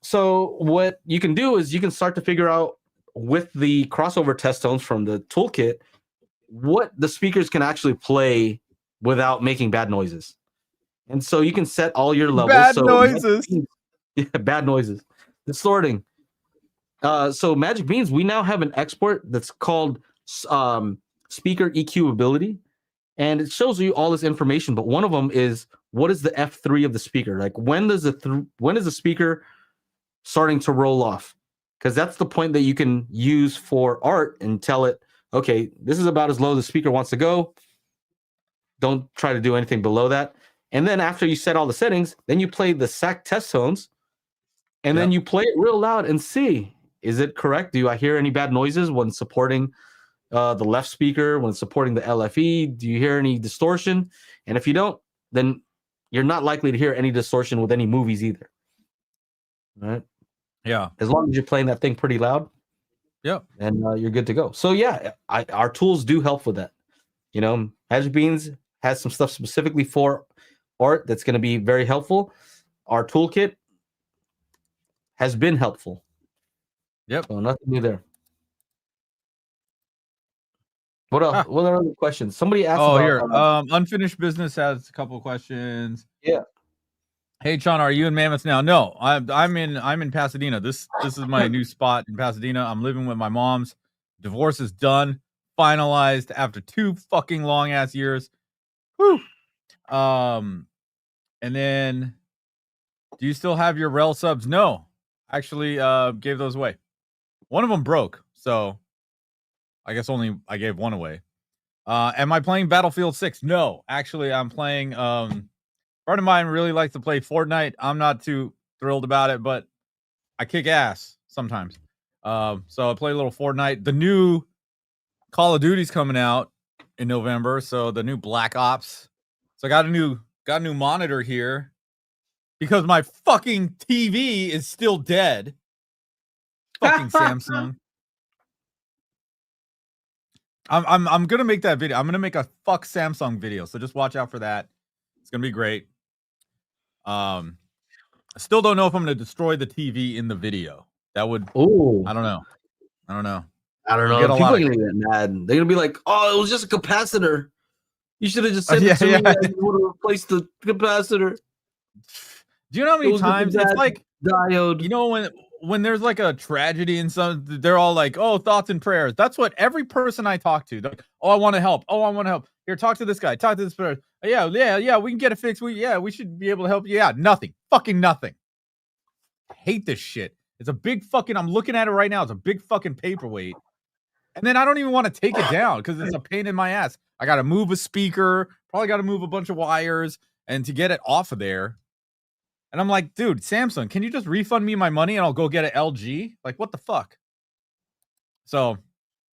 So what you can do is you can start to figure out with the crossover test tones from the toolkit what the speakers can actually play without making bad noises. And so you can set all your levels. Bad noises. Yeah, bad noises. Distorting. So Magic Beans, we now have an export that's called speaker EQ ability. And it shows you all this information, but one of them is what is the F3 of the speaker? Like when is the speaker starting to roll off? Because that's the point that you can use for art and tell it, okay, this is about as low as the speaker wants to go. Don't try to do anything below that. And then after you set all the settings, then you play the SAC test tones, and then you play it real loud and see, is it correct? Do I hear any bad noises when supporting the left speaker, when supporting the LFE? Do you hear any distortion? And if you don't, then you're not likely to hear any distortion with any movies either. All right? Yeah. As long as you're playing that thing pretty loud, and you're good to go. So yeah, our tools do help with that. Magic Beans has some stuff specifically for art that's going to be very helpful. Our toolkit has been helpful. Yep. So nothing new there. What else? Ah. What are other questions? Somebody asked Oh, about. here. Unfinished business has a couple of questions. Yeah. Hey, John, are you in Mammoth now? No, I'm in Pasadena. This is my new spot in Pasadena. I'm living with my mom's. Divorce is done, finalized after 2 fucking long ass years. Whew. And then, do you still have your rel subs? No, actually, gave those away. One of them broke, so I guess only I gave one away. Am I playing Battlefield 6? No, actually, I'm playing. Friend of mine really likes to play Fortnite. I'm not too thrilled about it, but I kick ass sometimes. So I play a little Fortnite. The new Call of Duty's coming out in November, so the new Black Ops. So I got a new monitor here because my fucking TV is still dead. Fucking Samsung. I'm gonna make that video. I'm gonna make a fuck Samsung video, so just watch out for that. It's gonna be great. I still don't know if I'm gonna destroy the TV in the video. That would. Oh, I don't know. I don't know. Get a People lot are of- gonna get mad. They're gonna be like, "Oh, it was just a capacitor. You should have just said Yeah, it to yeah. me. I would have replaced the capacitor." Do you know how many was just a times it's bad like, diode. you know, when there's like a tragedy and some, they're all like, "Oh, thoughts and prayers." That's what every person I talk to. They're like, "Oh, I want to help. Oh, I want to help. Here, talk to this guy. Talk to this person. Yeah. We can get it fixed. We should be able to help you. Yeah, nothing. Fucking nothing. I hate this shit. It's a big fucking. I'm looking at it right now. It's a big fucking paperweight. And then I don't even want to take it down because it's a pain in my ass. I got to move a speaker, probably got to move a bunch of wires, and to get it off of there. And I'm like, dude, Samsung, can you just refund me my money and I'll go get an LG? Like, what the fuck? So,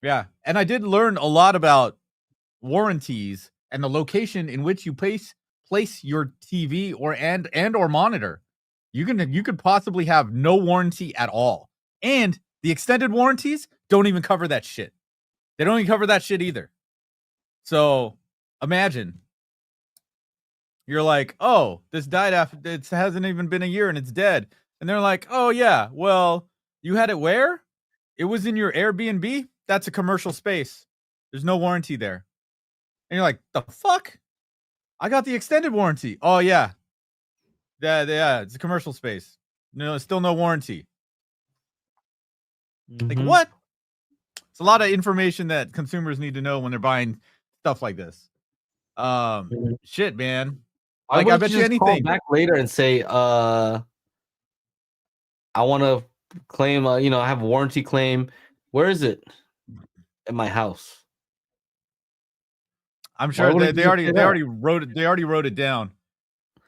yeah. And I did learn a lot about warranties and the location in which you place your TV or monitor. You could possibly have no warranty at all. And the extended warranties don't even cover that shit. They don't even cover that shit either. So imagine you're like, oh, this died after it hasn't even been a year and it's dead. And they're like, oh yeah, well, you had it where? It was in your Airbnb. That's a commercial space. There's no warranty there. And you're like, the fuck? I got the extended warranty. Oh yeah. Yeah, it's a commercial space. No, still no warranty. Like what? It's a lot of information that consumers need to know when they're buying stuff like this. Shit, man. Like I bet you anything. Call back later and say, I want to claim, I have a warranty claim. Where is it? At my house. I'm sure they already wrote it. They already wrote it down.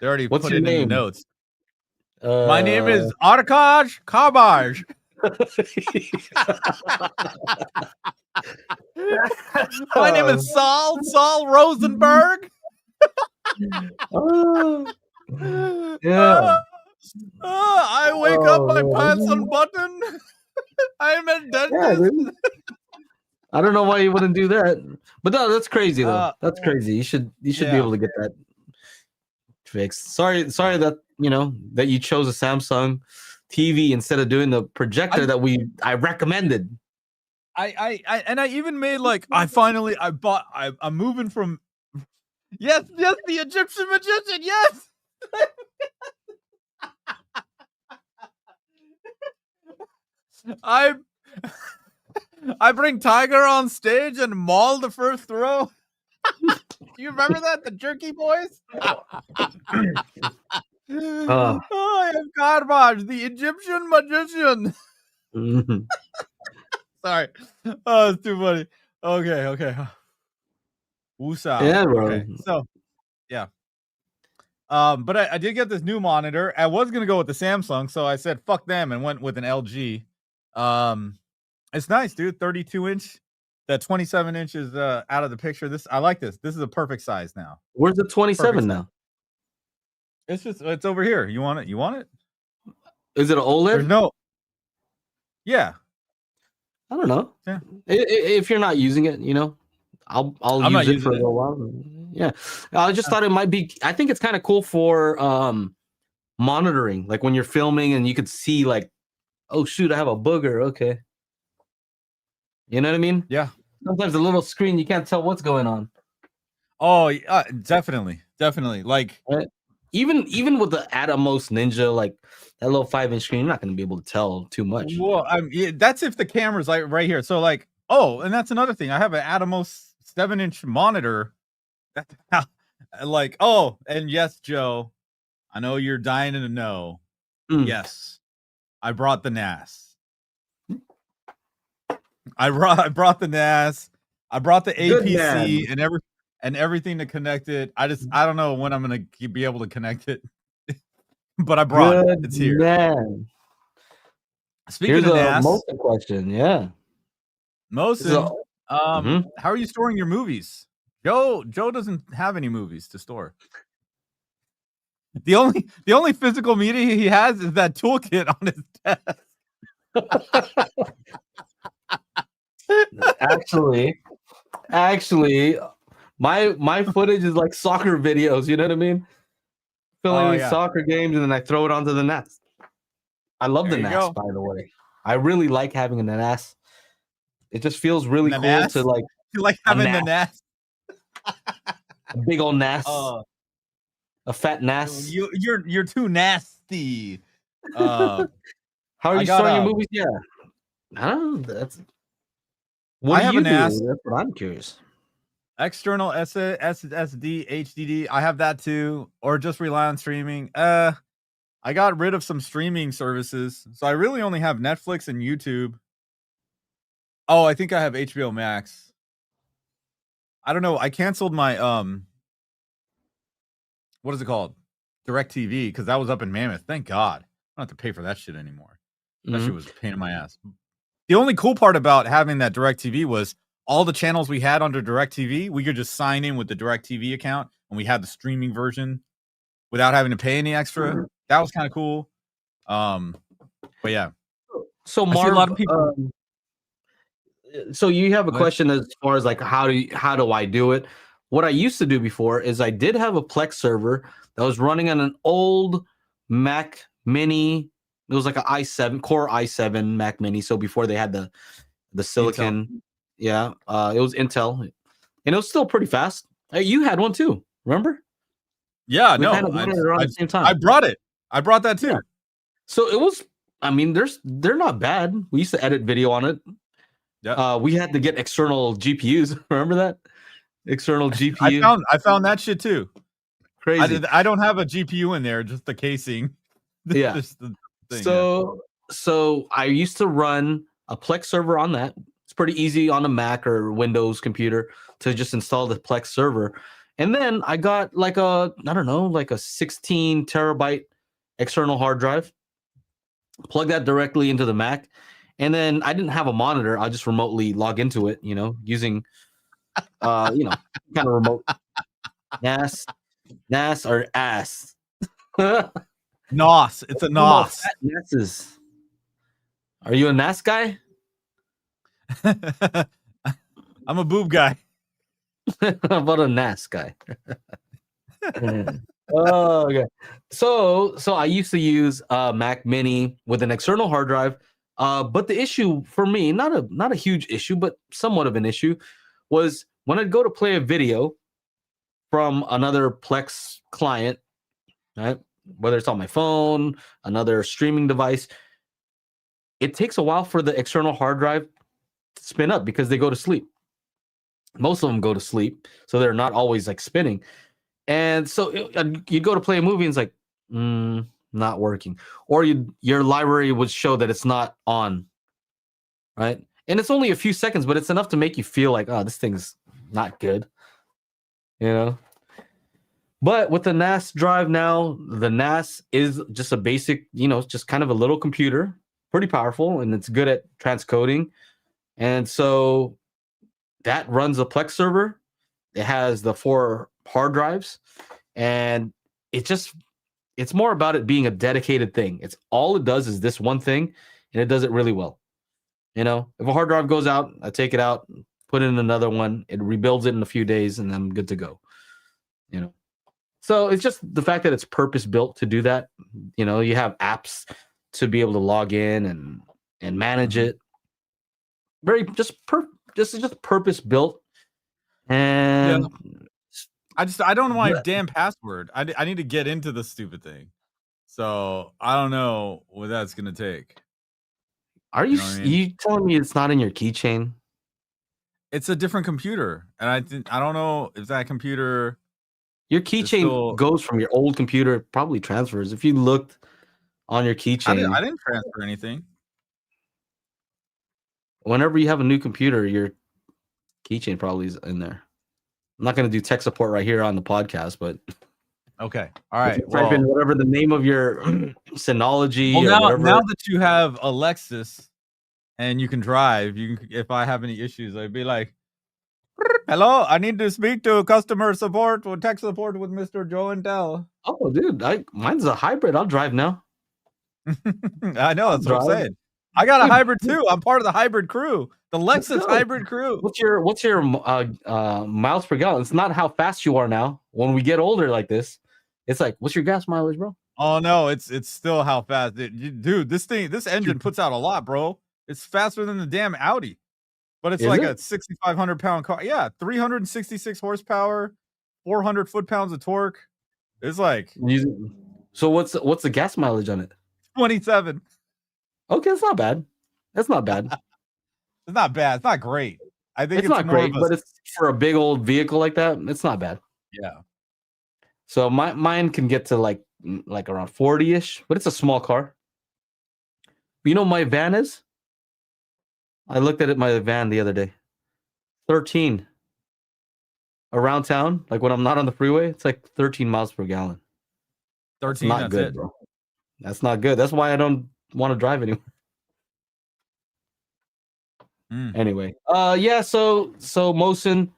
They already What's put your it name? in the notes. My name is Arkaj Kabaj. My name is Saul Rosenberg. Yeah. I wake up, my pants unbuttoned. I'm a dentist. Yeah, I don't know why you wouldn't do that, but no, that's crazy though. That's crazy. You should be able to get that fixed. Sorry that that you chose a Samsung TV instead of doing the projector that I recommended. I even made I'm moving from yes the Egyptian magician, yes. I bring Tiger on stage and maul the first row. You remember that? The Jerky Boys? I am Garbage, the Egyptian magician. Sorry. Oh, it's too funny. Okay. Woosah. Yeah, bro. Okay, so yeah. But I did get this new monitor. I was gonna go with the Samsung, so I said fuck them and went with an LG. It's nice, dude. 32-inch. That 27 inches out of the picture. I like this. This is a perfect size now. Where's the 27 now? It's over here. You want it? Is it an OLED? There's no. Yeah. I don't know. Yeah. If you're not using it, I'll use it for a little while. Yeah. I just thought it might be. I think it's kind of cool for monitoring, like when you're filming and you could see like, oh shoot, I have a booger. Okay. You know what I mean? Yeah. Sometimes the little screen you can't tell what's going on. Oh, definitely. Like, Right? Even with the Atomos Ninja, like that little 5-inch screen, you're not going to be able to tell too much. well, that's if the camera's like right here. So like, and that's another thing. I have an Atomos 7-inch monitor. Like, and yes, Joe, I know you're dying to know. Yes, I brought the NAS. I brought the NAS. I brought the APC and everything to connect it. I don't know when I'm gonna be able to connect it, but I brought it. It's here. Man. Speaking of NAS, Mosin question, yeah. Mosin, how are you storing your movies? Joe doesn't have any movies to store. The only physical media he has is that toolkit on his desk. Actually, my footage is like soccer videos. You know what I mean? Filming these soccer games, and then I throw it onto the NAS. I love the NAS, by the way. I really like having a NAS. It just feels really cool to like. You like having the NAS? A big old NAS. A fat NAS. You're too nasty. How are you storing your movies? Yeah. I don't know. That's what do you do? That's what I'm curious. External SSD, HDD. I have that too, or just rely on streaming. I got rid of some streaming services, so I really only have Netflix and YouTube. Oh, I think I have HBO Max. I don't know. I canceled my what is it called? DirecTV, because that was up in Mammoth. Thank God. I don't have to pay for that shit anymore. That shit was a pain in my ass. The only cool part about having that DirecTV was all the channels we had under DirecTV, we could just sign in with the DirecTV account, and we had the streaming version without having to pay any extra. That was kind of cool. But yeah. So Marv, a lot of people. So you have a question as far as like how do I do it? What I used to do before is I did have a Plex server that was running on an old Mac Mini. It was like an i7 Core i7 Mac Mini. So before they had the silicon, Intel. It was Intel, and it was still pretty fast. You had one too, remember? Yeah, we had one around the same time. I brought it. I brought that too. Yeah. So it was. I mean, they're not bad. We used to edit video on it. Yeah. We had to get external GPUs. Remember that? External GPU. I found that shit too. Crazy. I don't have a GPU in there, just the casing. Yeah. Just the thing, so I used to run a Plex server on that. It's pretty easy on a Mac or Windows computer to just install the Plex server. And then I got like a 16 terabyte external hard drive. Plug that directly into the Mac. And then I didn't have a monitor. I just remotely log into it, using kind of remote NAS or ass. NOS. It's a NOS. NASes. Are you a NAS guy? I'm a boob guy. How about a NAS guy? Oh, okay. So I used to use a Mac Mini with an external hard drive. But the issue for me, not a huge issue, but somewhat of an issue, was when I'd go to play a video from another Plex client, right? Whether it's on my phone, another streaming device, it takes a while for the external hard drive to spin up because they go to sleep. Most of them go to sleep, so they're not always like spinning. And so you go to play a movie and it's like, not working. Or your library would show that it's not on, right? And it's only a few seconds, but it's enough to make you feel like, oh, this thing's not good, But with the NAS drive now, the NAS is just a basic, just kind of a little computer, pretty powerful, and it's good at transcoding. And so that runs a Plex server. It has the 4 hard drives, and it's more about it being a dedicated thing. It's all it does is this one thing, and it does it really well. If a hard drive goes out, I take it out, put in another one, it rebuilds it in a few days, and I'm good to go. So it's just the fact that it's purpose built to do that. You have apps to be able to log in and manage it. Very just just purpose built. And I don't know my damn password. I need to get into the stupid thing. So I don't know what that's gonna take. Are you know what I mean? you telling me it's not in your keychain? It's a different computer, and I don't know if that computer. Your keychain still... goes from your old computer, it probably transfers. If you looked on your keychain, I didn't transfer anything. Whenever you have a new computer, your keychain probably is in there. I'm not going to do tech support right here on the podcast, but okay, all right. If you type in whatever the name of your Synology or whatever. Now that you have a Lexus and you can drive, you can. If I have any issues, I'd be like, "Hello, I need to speak to customer support or tech support with Mr. Joe and Dell." Oh, dude, mine's a hybrid. I'll drive now. I know, that's what I'm saying. I got a hybrid too. I'm part of the hybrid crew, the Lexus hybrid crew. What's your miles per gallon? It's not how fast you are now. When we get older like this, it's like, what's your gas mileage, bro? Oh no, it's still how fast, dude. This engine puts out a lot, bro. It's faster than the damn Audi, but it's like a 6,500 pound car. Yeah, 366 horsepower, 400 foot-pounds of torque. It's like. So what's the gas mileage on it? 27. Okay, that's not bad. That's not bad. It's not bad. It's not great. I think it's not great, but it's for a big old vehicle like that. It's not bad. Yeah. So mine can get to like around 40-ish, but it's a small car. You know my van is? I looked at my van the other day. 13. Around town, like when I'm not on the freeway, it's like 13 miles per gallon. 13, not good, bro. That's not good. That's why I don't want to drive anymore. Anyway, yeah. So Mosin,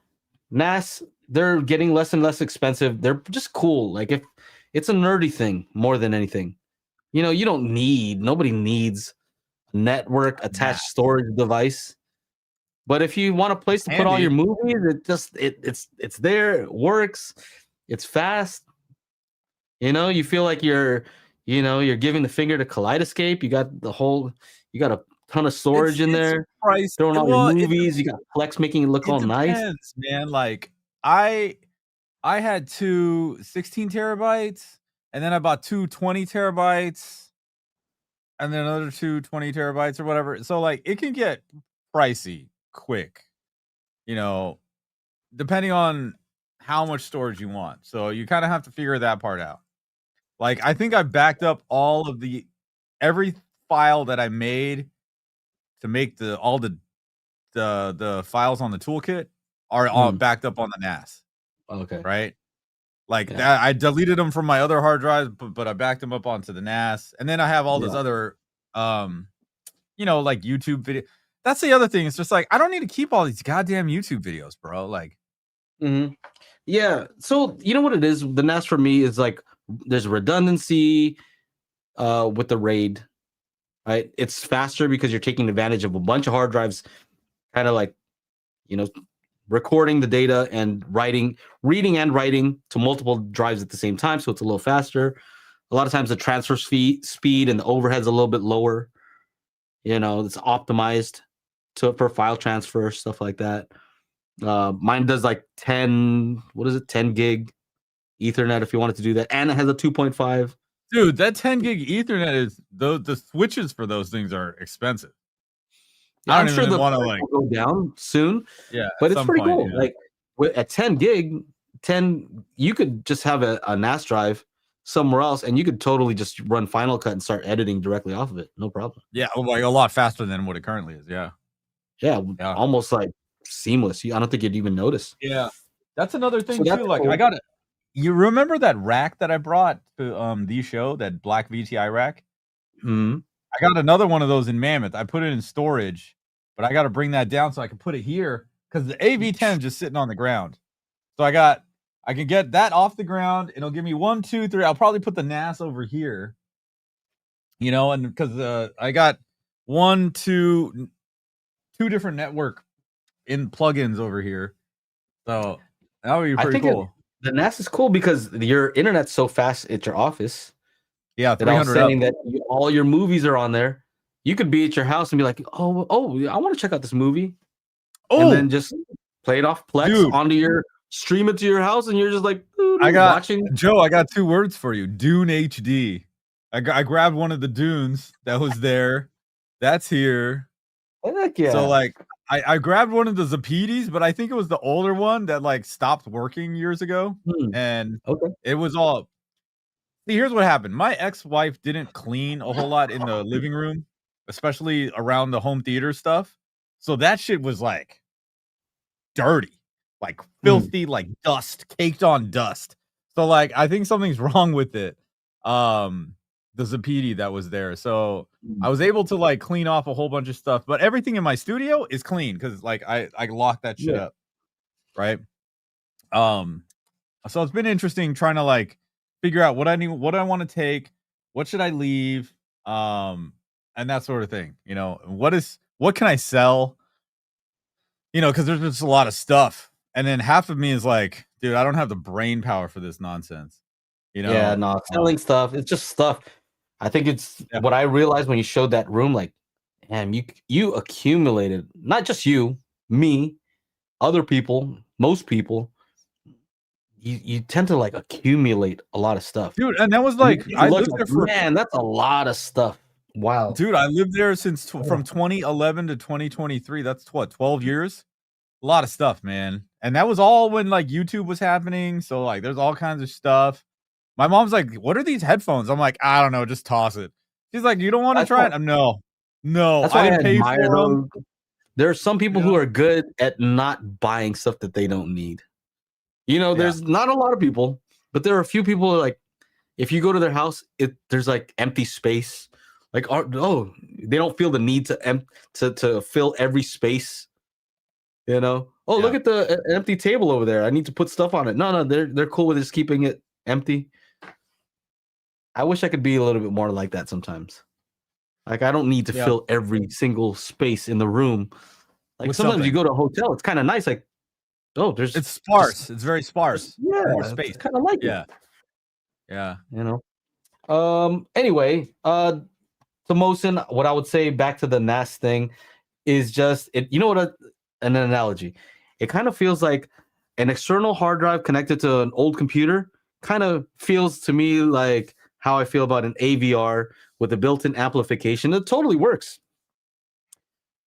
NAS, they're getting less and less expensive. They're just cool. Like if it's a nerdy thing more than anything, you know, nobody needs a network attached storage device. But if you want a place to put all your movies, it's there. It works. It's fast. You know, you feel like you're giving the finger to Kaleidoscape. You got a ton of storage in there. Throwing all your movies. You got Plex making it look all nice. Man, like I had two 16 terabytes, and then I bought two 20 terabytes, and then another two 20 terabytes or whatever. So like it can get pricey quick, you know, depending on how much storage you want. So you kind of have to figure that part out. Like I think I backed up all of every file that I made to make all the files on the toolkit are all backed up on the NAS. Okay. Right? Like that, I deleted them from my other hard drives, but I backed them up onto the NAS. And then I have all this other like YouTube video. That's the other thing. It's just like I don't need to keep all these goddamn YouTube videos, bro. Like yeah. So you know what it is? The NAS for me is like there's redundancy with the RAID. Right? It's faster because you're taking advantage of a bunch of hard drives, kind of like, recording the data and reading and writing to multiple drives at the same time. So it's a little faster. A lot of times the transfer speed and the overhead's a little bit lower. It's optimized for file transfer, stuff like that. Mine does like 10 gig Ethernet if you wanted to do that. And it has a 2.5. Dude, that 10 gig Ethernet is the switches for those things are expensive. I'm sure the price will go down soon. Yeah, but it's pretty cool. Yeah. Like at 10 gig, you could just have a NAS drive somewhere else, and you could totally just run Final Cut and start editing directly off of it. No problem. Yeah, like a lot faster than what it currently is. Yeah, almost like seamless. I don't think you'd even notice. Yeah, that's another thing too. Like cool. I got it. You remember that rack that I brought to the show, that black VTI rack? Mm-hmm. I got another one of those in Mammoth. I put it in storage, but I got to bring that down so I can put it here because the AV10 is just sitting on the ground. So I can get that off the ground. It'll give me 1, 2, 3. I'll probably put the NAS over here, and because I got 2 different network plugins over here. So that would be pretty cool. The NAS is cool because your internet's so fast at your office. Yeah, that I was saying that all your movies are on there. You could be at your house and be like, oh, I want to check out this movie. and then just play it off Plex dude, onto your stream it to your house, and you're just like watching. Joe. I got 2 words for you: Dune HD. I grabbed one of the Dunes that was there. That's here. Heck yeah. So like, I grabbed one of the Zapidis, but I think it was the older one that like stopped working years ago, and it was all. See, here's what happened. My ex-wife didn't clean a whole lot in the living room, especially around the home theater stuff. So that shit was like dirty, like filthy, like dust, caked on dust. So like I think something's wrong with it. The Zapidi that was there. So I was able to like clean off a whole bunch of stuff, but everything in my studio is clean because like I locked that shit up. Right. So it's been interesting trying to like figure out what I need, what I want to take, what should I leave, and that sort of thing. You know, what can I sell? You know, because there's just a lot of stuff, and then half of me is like, dude, I don't have the brain power for this nonsense. You know, yeah, no, selling stuff. It's just stuff. I think it's what I realized when you showed that room. Like, damn, you accumulated, not just you, me, other people, most people. You tend to like accumulate a lot of stuff, dude. And that was like I lived there for that's a lot of stuff. Wow, dude, I lived there since from 2011 to 2023. That's what, 12 years. A lot of stuff, man. And that was all when like YouTube was happening. So like, there's all kinds of stuff. My mom's like, "What are these headphones?" I'm like, "I don't know, just toss it." She's like, "You don't want to try it?" I'm no. That's why I didn't pay admire for them. There are some people who are good at not buying stuff that they don't need. You know, there's not a lot of people, but there are a few people like, if you go to their house, there's like empty space. Like, they don't feel the need to fill every space. You know, look at the empty table over there. I need to put stuff on it. No, they're cool with just keeping it empty. I wish I could be a little bit more like that sometimes. Like, I don't need to fill every single space in the room. Like, with sometimes you go to a hotel, it's kind of nice. Like, it's sparse. It's very sparse. More space. Kind of like it. Yeah. You know. Anyway, to Mosin, what I would say back to the NAS thing is just it. You know what? An analogy. It kind of feels like an external hard drive connected to an old computer. Kind of feels to me like how I feel about an AVR with a built-in amplification. It totally works.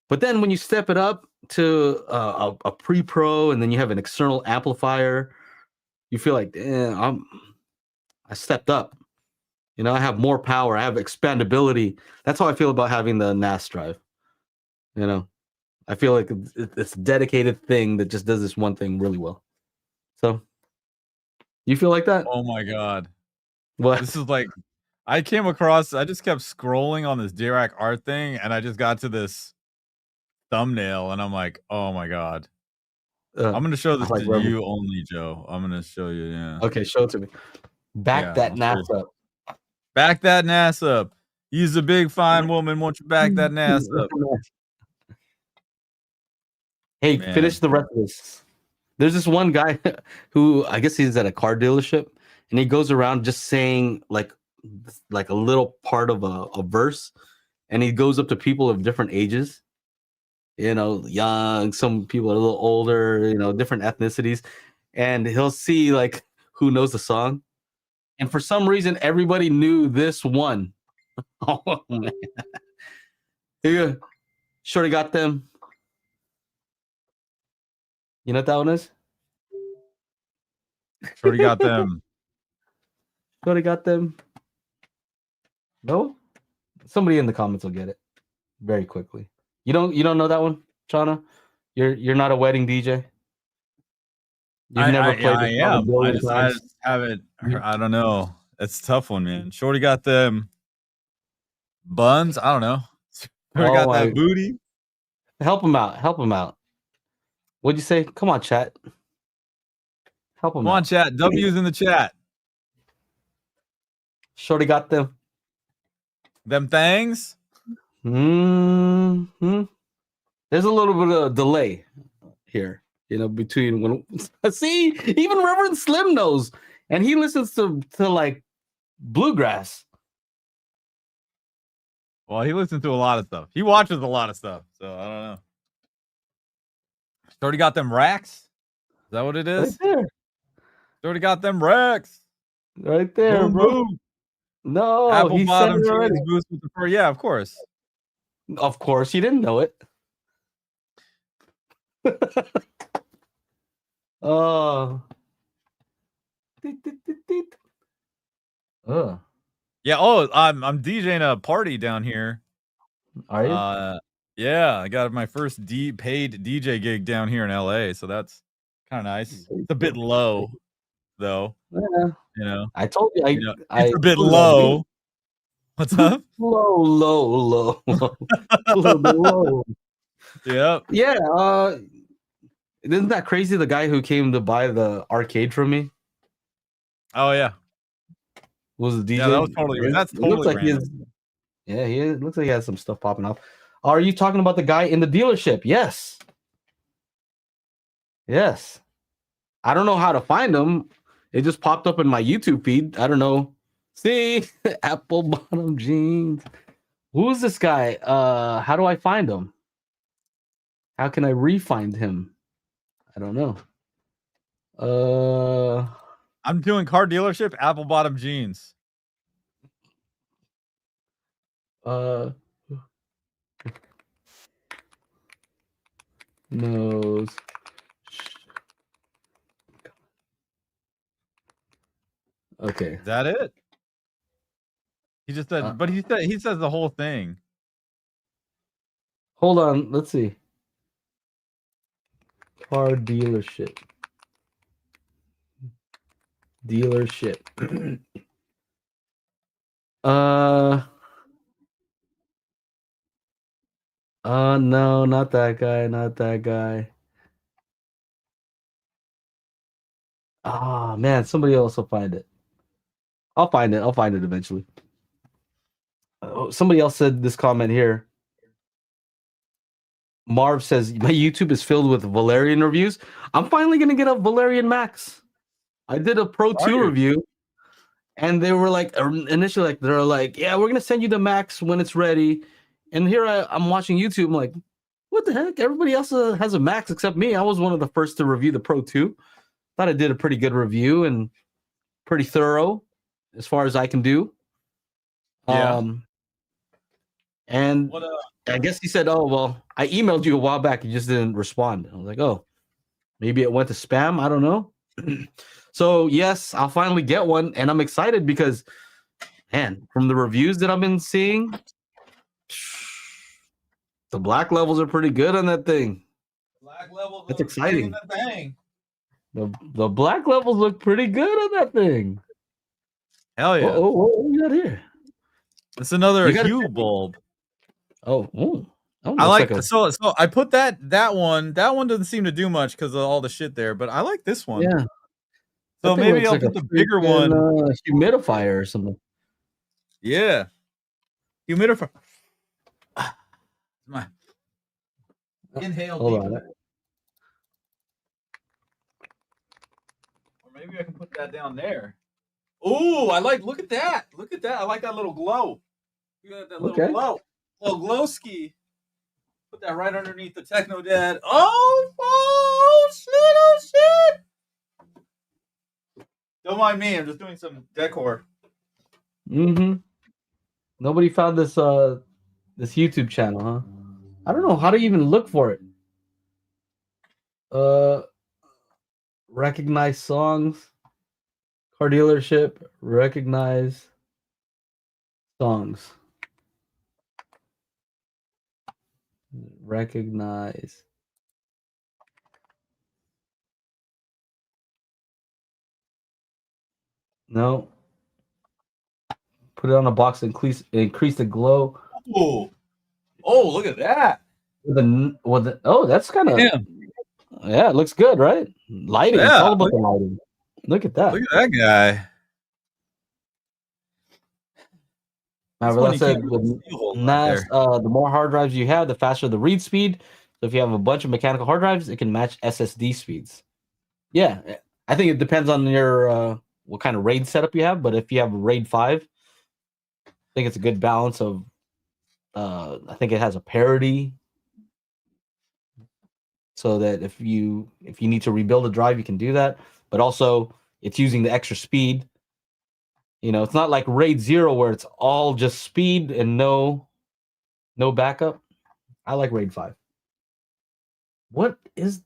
But then when you step it up to a pre-pro and then you have an external amplifier, you feel like, I stepped up. You know, I have more power. I have expandability. That's how I feel about having the NAS drive. You know, I feel like it's a dedicated thing that just does this one thing really well. So, you feel like that? Oh my God. What? This is like, I just kept scrolling on this Dirac art thing, and I just got to this thumbnail, and I'm like, oh my God. I'm going to show this to you only, Joe. I'm going to show you, yeah. Okay, show it to me. Back that NAS up. Back that NAS up. He's a big, fine woman. Won't you back that NAS up? Hey, finish the rest of this. There's this one guy who I guess he's at a car dealership, and he goes around just saying like a little part of a verse, and he goes up to people of different ages. You know, young, some people are a little older, you know, different ethnicities, and he'll see like who knows the song. And for some reason, everybody knew this one. Oh man! Here, Shorty got them. You know what that one is? Shorty got them. Shorty got them. No? Somebody in the comments will get it very quickly. You don't know that one, Chana? You're not a wedding DJ? You've never played I am. I just haven't. I don't know. It's a tough one, man. Shorty got them buns. I don't know. Shorty got that booty. Help him out. Help him out. What'd you say? Come on, chat. Help him out. Come on, chat. W's in the chat. Shorty got them. Them things? Mm-hmm. There's a little bit of delay here, you know, between when see, even Reverend Slim knows, and he listens to like bluegrass. Well, he listens to a lot of stuff. He watches a lot of stuff, so I don't know. already got them racks. Is that what it is? Right there. It's already got them racks. Right there, Boom, bro. boom. No, Apple he said bottom it jeans already. boots with the fur. Yeah, of course. Of course, he didn't know it. Oh. Yeah. Oh, I'm DJing a party down here. Are you? Yeah, I got my first paid DJ gig down here in LA, so that's kind of nice. It's a bit low, though. Yeah. You know, I told you. it's a bit low. What's up? Low. A little bit low. Yep. Yeah. Isn't that crazy? The guy who came to buy the arcade from me Oh yeah. was the DJ. Yeah, that was totally. That's It looks totally like he random. it looks like he has some stuff popping off. Are you talking about the guy in the dealership? Yes. Yes. I don't know how to find him. It just popped up in my YouTube feed. I don't know. See, apple bottom jeans. Who's this guy? How do I find him? How can I re-find him? I don't know. I'm doing car dealership, apple bottom jeans. Nose. Okay. Is that it? He just said, but he says the whole thing. Hold on. Let's see. Car dealership. No, not that guy. Not that guy. Ah, man, somebody else will find it. I'll find it eventually. Somebody else said this comment here. Marv says, my YouTube is filled with Valerian reviews. I'm finally going to get a Valerian Max. I did a Pro 2 review, and they were like, initially, they're like, yeah, we're going to send you the Max when it's ready. And here I'm watching YouTube. I'm like, what the heck? Everybody else has a Max except me. I was one of the first to review the Pro 2. Thought I did a pretty good review and pretty thorough as far as I can do. Yeah. And I guess he said, oh, well, I emailed you a while back. You just didn't respond. I was like, oh, maybe it went to spam. I don't know. So, yes, I'll finally get one. And I'm excited because, man, from the reviews that I've been seeing, the black levels are pretty good on that thing. Black levels. That's exciting. The black levels look pretty good on that thing. Hell yeah. What we got here? It's another hue bulb. Oh, I like so I put that one. That one doesn't seem to do much because of all the shit there, but I like this one. Yeah. So maybe I'll put the bigger one. Humidifier or something. Yeah. Humidifier. My inhale. Hold on. Or maybe I can put that down there. Ooh, look at that. Look at that. I like that little glow. You got that little glow. Little glow ski. Put that right underneath the Techno Dad. Oh shit. Don't mind me. I'm just doing some decor. Mm-hmm. Nobody found this this YouTube channel, huh? I don't know how to even look for it. Recognize songs. Car dealership. Recognize songs. Recognize. No. Put it on a box and increase the glow. Oh, look at that. That's kind of yeah, it looks good, right? Lighting. Yeah. It's all about the lighting. Look at that. Look at that guy. I said the more hard drives you have, the faster the read speed. So if you have a bunch of mechanical hard drives, it can match SSD speeds. Yeah, I think it depends on your what kind of RAID setup you have. But if you have a RAID 5, I think it's a good balance of. I think it has a parity so that if you need to rebuild a drive, you can do that. But also, it's using the extra speed. It's not like RAID 0 where it's all just speed and no backup. I like RAID 5. What is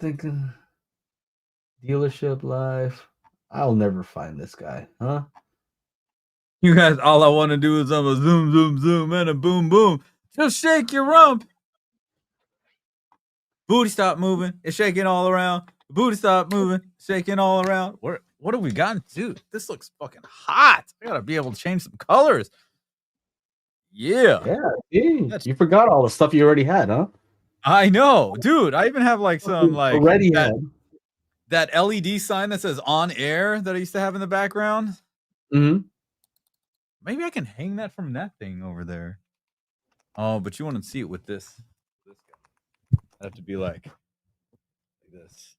thinking dealership live? I'll never find this guy, huh? You guys, all I want to do is have a zoom, zoom, zoom, and a boom, boom. Just shake your rump. Booty stop moving. It's shaking all around. Booty stop moving. Shaking all around. What have we gotten? Dude, this looks fucking hot. I gotta be able to change some colors. Yeah. You forgot all the stuff you already had, huh? I know. Dude, I even have like some like already had that LED sign that says on air that I used to have in the background. Mm-hmm. Maybe I can hang that from that thing over there. Oh, but you want to see it with this guy. I have to be like this.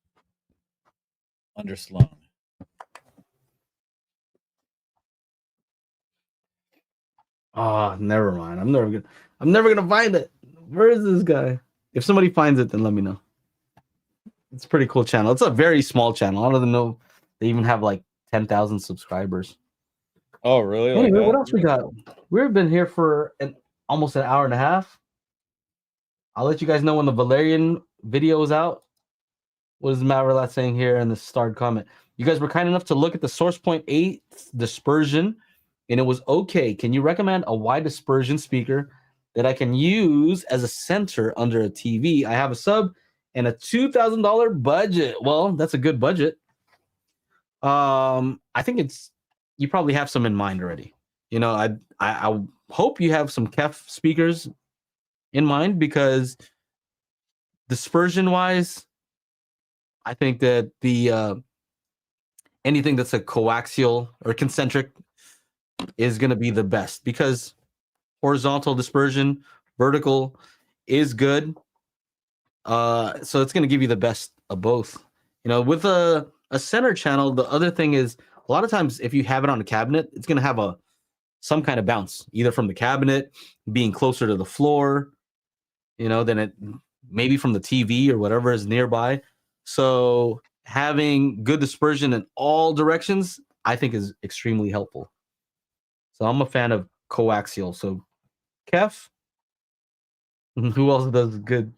Underslung. Oh, never mind. I'm never gonna find it. Where is this guy? If somebody finds it, then let me know. It's a pretty cool channel. It's a very small channel. I don't even know they even have like 10,000 subscribers. Oh, really? Anyway, like what else we got? We've been here for almost an hour and a half. I'll let you guys know when the Valerian video is out. What is Matt Relat saying here in the starred comment? You guys were kind enough to look at the Source Point 8 dispersion, and it was okay. Can you recommend a wide dispersion speaker that I can use as a center under a TV? I have a sub and a $2,000 budget. Well, that's a good budget. I think you probably have some in mind already. I hope you have some KEF speakers in mind, because dispersion wise, I think that the anything that's a coaxial or concentric is going to be the best, because horizontal dispersion, vertical is good. So it's going to give you the best of both. With a center channel, the other thing is a lot of times if you have it on a cabinet, it's going to have some kind of bounce, either from the cabinet being closer to the floor, than it maybe from the TV or whatever is nearby. So having good dispersion in all directions, I think, is extremely helpful. So I'm a fan of coaxial. So KEF, who else does good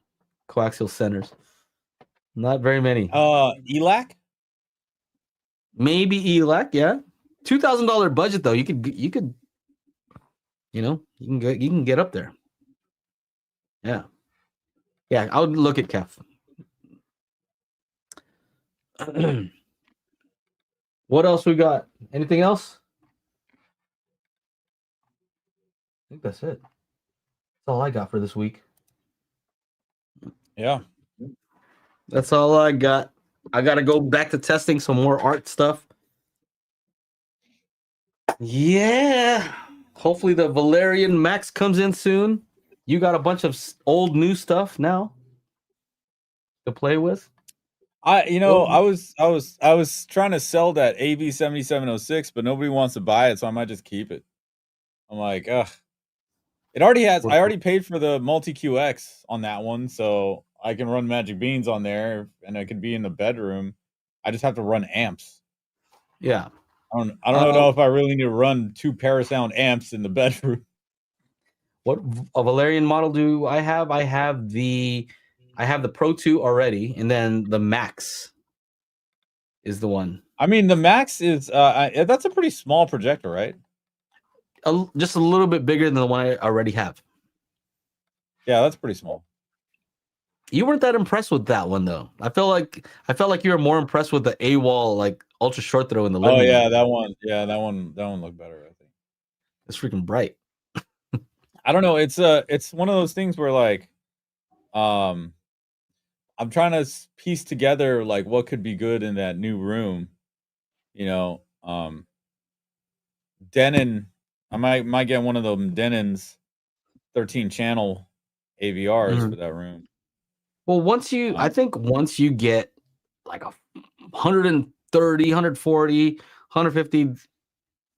coaxial centers? Not very many. ELAC? Maybe ELAC, yeah. $2,000 budget though. You can get up there. Yeah. Yeah, I would look at KEF. What else we got? Anything else? I think that's it. That's all I got for this week. Yeah. That's all I got. I got to go back to testing some more art stuff. Yeah. Hopefully the Valerian Max comes in soon. You got a bunch of old new stuff now to play with. I was trying to sell that AV7706, but nobody wants to buy it, so I might just keep it. I'm like, ugh. I already paid for the multi QX on that one, so I can run Magic Beans on there, and I could be in the bedroom. I just have to run amps. Yeah. I don't know if I really need to run 2 Parasound amps in the bedroom. What a Valerian model do I have? I have the Pro 2 already, and then the Max is the one. I mean, the Max is that's a pretty small projector, right? Just a little bit bigger than the one I already have. Yeah, that's pretty small. You weren't that impressed with that one though. I felt like you were more impressed with the AWOL like ultra short throw in the living room. Yeah, that one. Yeah, that one looked better, I think. It's freaking bright. I don't know. It's one of those things where like, I'm trying to piece together like what could be good in that new room. Denon. I might get one of them Denon's 13 channel AVRs for that room. Well, I think once you get like 130, 140, 150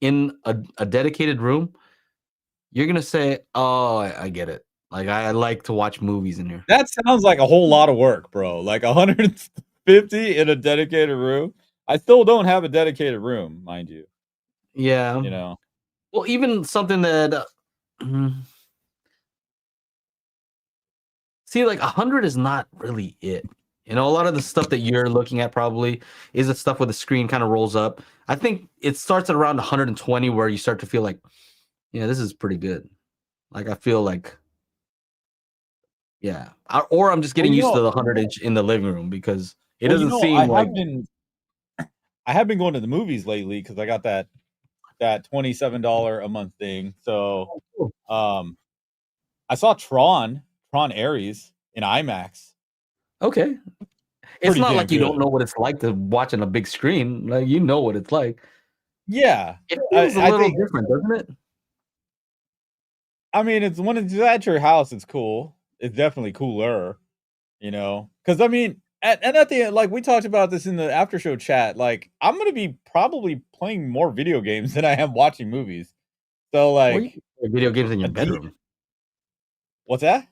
in a dedicated room, you're gonna say, "Oh, I get it. Like I like to watch movies in here. That sounds like a whole lot of work, bro. Like 150 in a dedicated room. I still don't have a dedicated room, mind you. Yeah. You know. Well, even something that see, like 100 is not really it. You know, a lot of the stuff that you're looking at probably is the stuff where the screen kind of rolls up. I think it starts at around 120 where you start to feel like, yeah, this is pretty good. Like I feel like, yeah, or I'm just getting used to the 100-inch in the living room because it doesn't seem like. I have been going to the movies lately because I got that $27 a month thing. So, I saw Tron Ares in IMAX. Okay, it's not like you don't know what it's like to watch on a big screen. Like you know what it's like. Yeah, it feels a little different, doesn't it? I mean, it's when it's at your house, it's cool. It's definitely cooler, you know. Because I mean, at the end, like we talked about this in the after show chat. Like, I'm gonna be probably playing more video games than I am watching movies. So, like, well, you can play video games in your bedroom. What's that?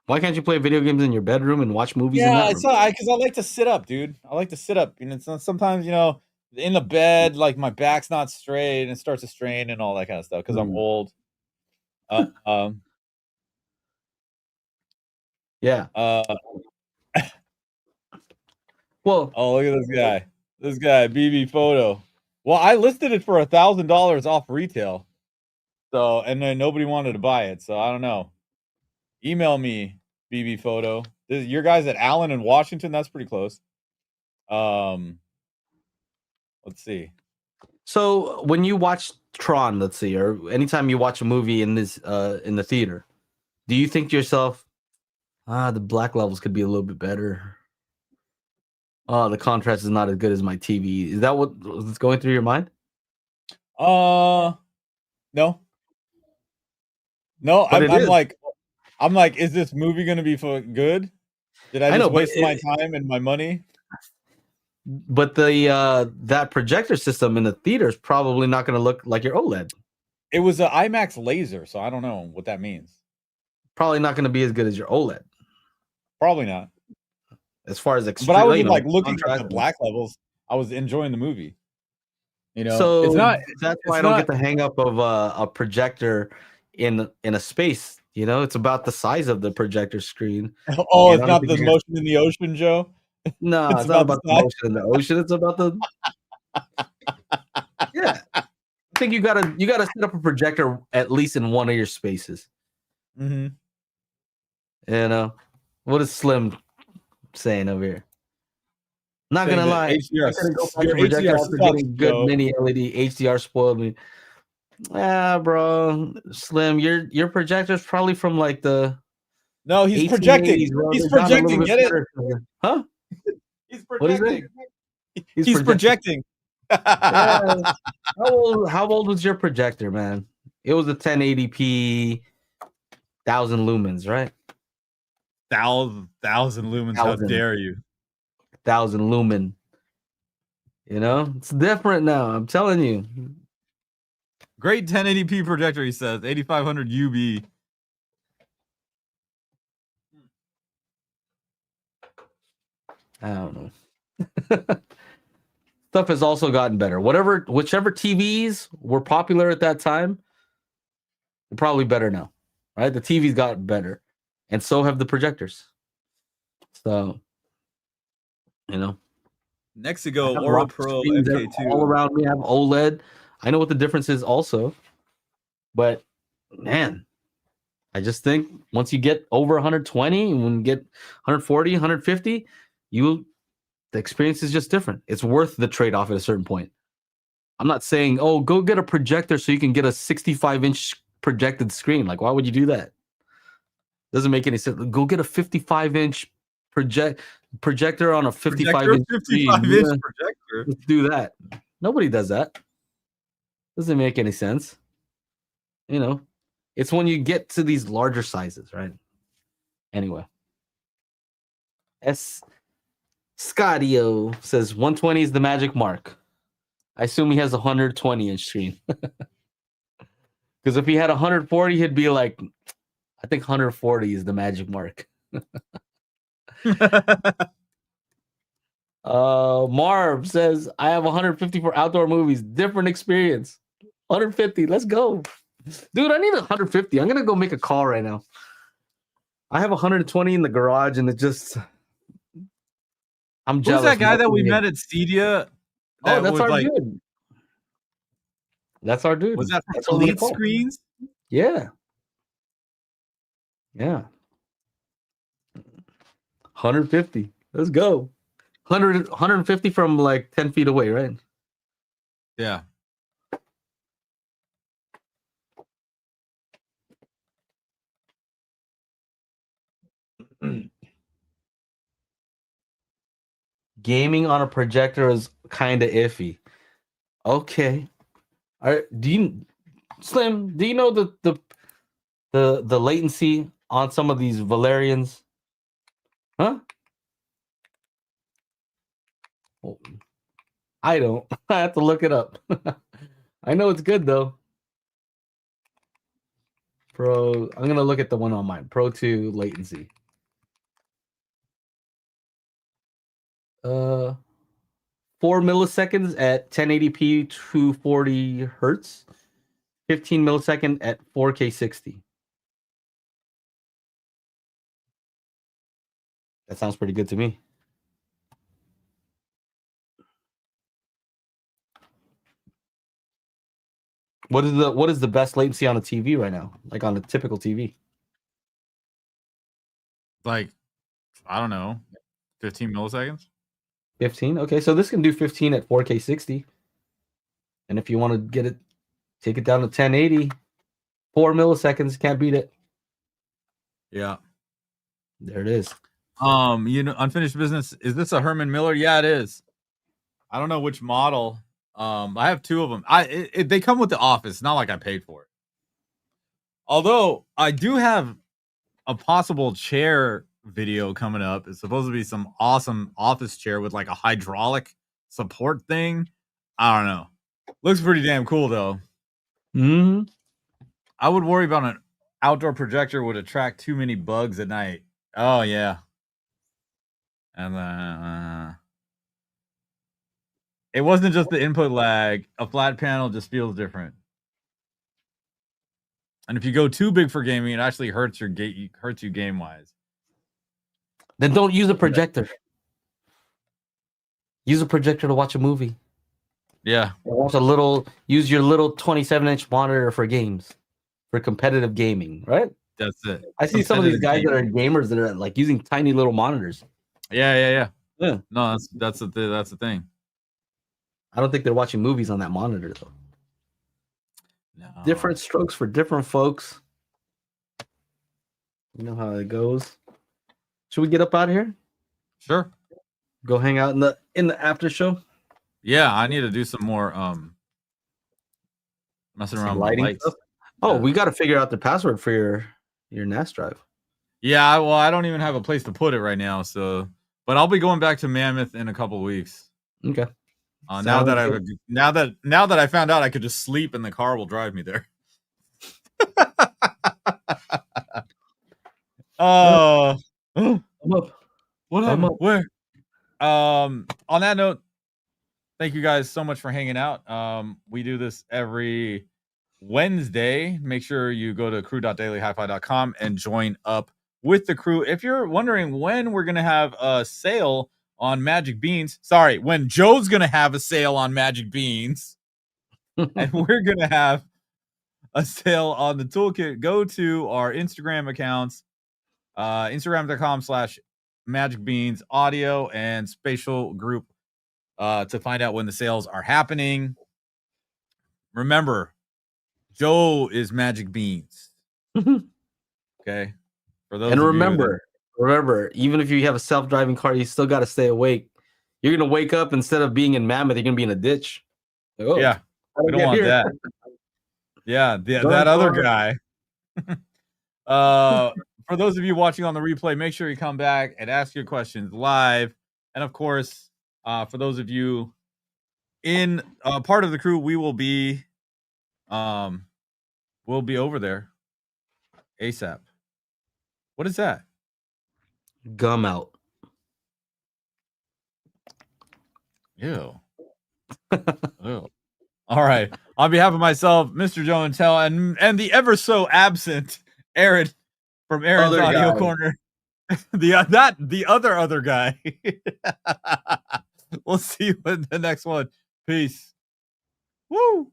Why can't you play video games in your bedroom and watch movies in that room? Because I like to sit up, dude. I like to sit up. And it's sometimes, you know, in the bed, like my back's not straight and it starts to strain and all that kind of stuff because I'm old. Yeah. Well, oh, look at this guy. This guy, BB Photo. Well, I listed it for $1,000 off retail. So, and then nobody wanted to buy it. So I don't know. Email me, BB Photo. Your guys at Allen in Washington. That's pretty close. Let's see. So when you watch Tron, let's see, or anytime you watch a movie in this in the theater, do you think to yourself, the black levels could be a little bit better? Oh, the contrast is not as good as my TV. Is that what's going through your mind? No. I'm like, is this movie gonna be good? Did I just waste my time and my money? But the that projector system in the theater is probably not going to look like your OLED. It was an IMAX laser, so I don't know what that means. Probably not going to be as good as your OLED. Probably not. As far as but I was like looking at the black levels. I was enjoying the movie. You know, so it's not. That's why I don't get the hang up of a projector in a space. You know, it's about the size of the projector screen. Oh, it's not the motion in the ocean, Joe. No, it's not about the motion in the ocean. It's about the. Yeah, I think you gotta set up a projector at least in one of your spaces. Mm-hmm. You know, what is Slim saying over here? Not gonna lie, getting good mini LED HDR spoiled me. Bro, Slim, your projector's probably from like the. No, he's projecting. He's projecting. Get it? Huh? He's projecting. He's projecting. Yeah. How old was your projector, man? It was a 1080p, 1,000 lumens, right? 1,000 lumens. How dare you? 1,000 lumen. You know, it's different now. I'm telling you. Great 1080p projector, he says. 8500 UB. I don't know. Stuff has also gotten better. Whichever TVs were popular at that time, they're probably better now, right? The TVs got better, and so have the projectors. So, you know, next to go, Aura Pro MK2. All around me, I have OLED. I know what the difference is, also, but man, I just think once you get over 120, and when you get 140, 150, the experience is just different. It's worth the trade-off at a certain point. I'm not saying, oh, go get a projector so you can get a 65-inch projected screen. Like, why would you do that? Doesn't make any sense. Go get a 55-inch projector on a 55-inch screen. Projector. Let's do that. Nobody does that. Doesn't make any sense. You know, it's when you get to these larger sizes, right? Anyway. Scadio says 120 is the magic mark. I assume he has a 120-inch screen. Because if he had 140, he'd be like, I think 140 is the magic mark. Marv says, I have 150 for outdoor movies. Different experience. 150. Let's go. Dude, I need 150. I'm going to go make a call right now. I have 120 in the garage, and it just... I'm jealous. Who's that guy that we met at Cedia? Oh, that's our dude. That's our dude. Was that from Elite Screens? Yeah. Yeah. 150. Let's go. 150 from like 10 feet away, right? Yeah. Gaming on a projector is kind of iffy. Okay. All right. Slim, do you know the latency on some of these Valerians? Huh? Well, I don't. I have to look it up. I know it's good though. I'm gonna look at the one on mine. Pro 2 latency. 4 milliseconds at 1080p 240 hertz. 15 millisecond at 4K 60. That sounds pretty good to me. What is the best latency on a TV right now? Like on a typical TV? Like, I don't know, 15 milliseconds? 15? Okay, so this can do 15 at 4K 60. And if you want to take it down to 1080, 4 milliseconds, can't beat it. Yeah. There it is. Unfinished business. Is this a Herman Miller? Yeah, it is. I don't know which model. I have two of them. They come with the Office. It's not like I paid for it. Although I do have a possible chair video coming up. It's supposed to be some awesome office chair with like a hydraulic support thing. I don't know. Looks pretty damn cool though. I would worry about an outdoor projector would attract too many bugs at night. Oh yeah. And it wasn't just the input lag. A flat panel just feels different. And if you go too big for gaming, it actually hurts you game wise. Then don't use a projector. Use a projector to watch a movie. Yeah. Or use your little 27-inch monitor for games, for competitive gaming, right? That's it. I see some of these guys that are gamers that are like using tiny little monitors. Yeah. No, that's the thing. I don't think they're watching movies on that monitor though. No. Different strokes for different folks. You know how it goes. Should we get up out of here? Sure. Go hang out in the after show. Yeah, I need to do some more messing around with lights. Stuff? Oh, we got to figure out the password for your NAS drive. Yeah, well, I don't even have a place to put it right now, so but I'll be going back to Mammoth in a couple of weeks. Okay. Now that I found out I could just sleep and the car will drive me there. Oh, I'm up. What happened? Where? On that note, thank you guys so much for hanging out. We do this every Wednesday. Make sure you go to crew.dailyhifi.com and join up with the crew. If you're wondering when we're gonna have a sale on Magic Beans, when Joe's gonna have a sale on Magic Beans, and we're gonna have a sale on the toolkit, go to our Instagram accounts, Instagram.com/Magic Beans Audio and Spatial Group, to find out when the sales are happening. Remember, Joe is Magic Beans. Okay. For those, and remember, even if you have a self-driving car, you still got to stay awake. You're gonna wake up, instead of being in Mammoth, you're gonna be in a ditch. Like, oh, yeah, we don't want that. Yeah, that other guy. For those of you watching on the replay, make sure you come back and ask your questions live. And of course, for those of you in part of the crew, we'll be over there ASAP. What is that? Gum out. Ew. Ew. All right. On behalf of myself, Mr. Joe and Tell, and the ever so absent Aaron from Aaron's Other Audio guy. Corner, the other guy. We'll see you in the next one. Peace. Woo.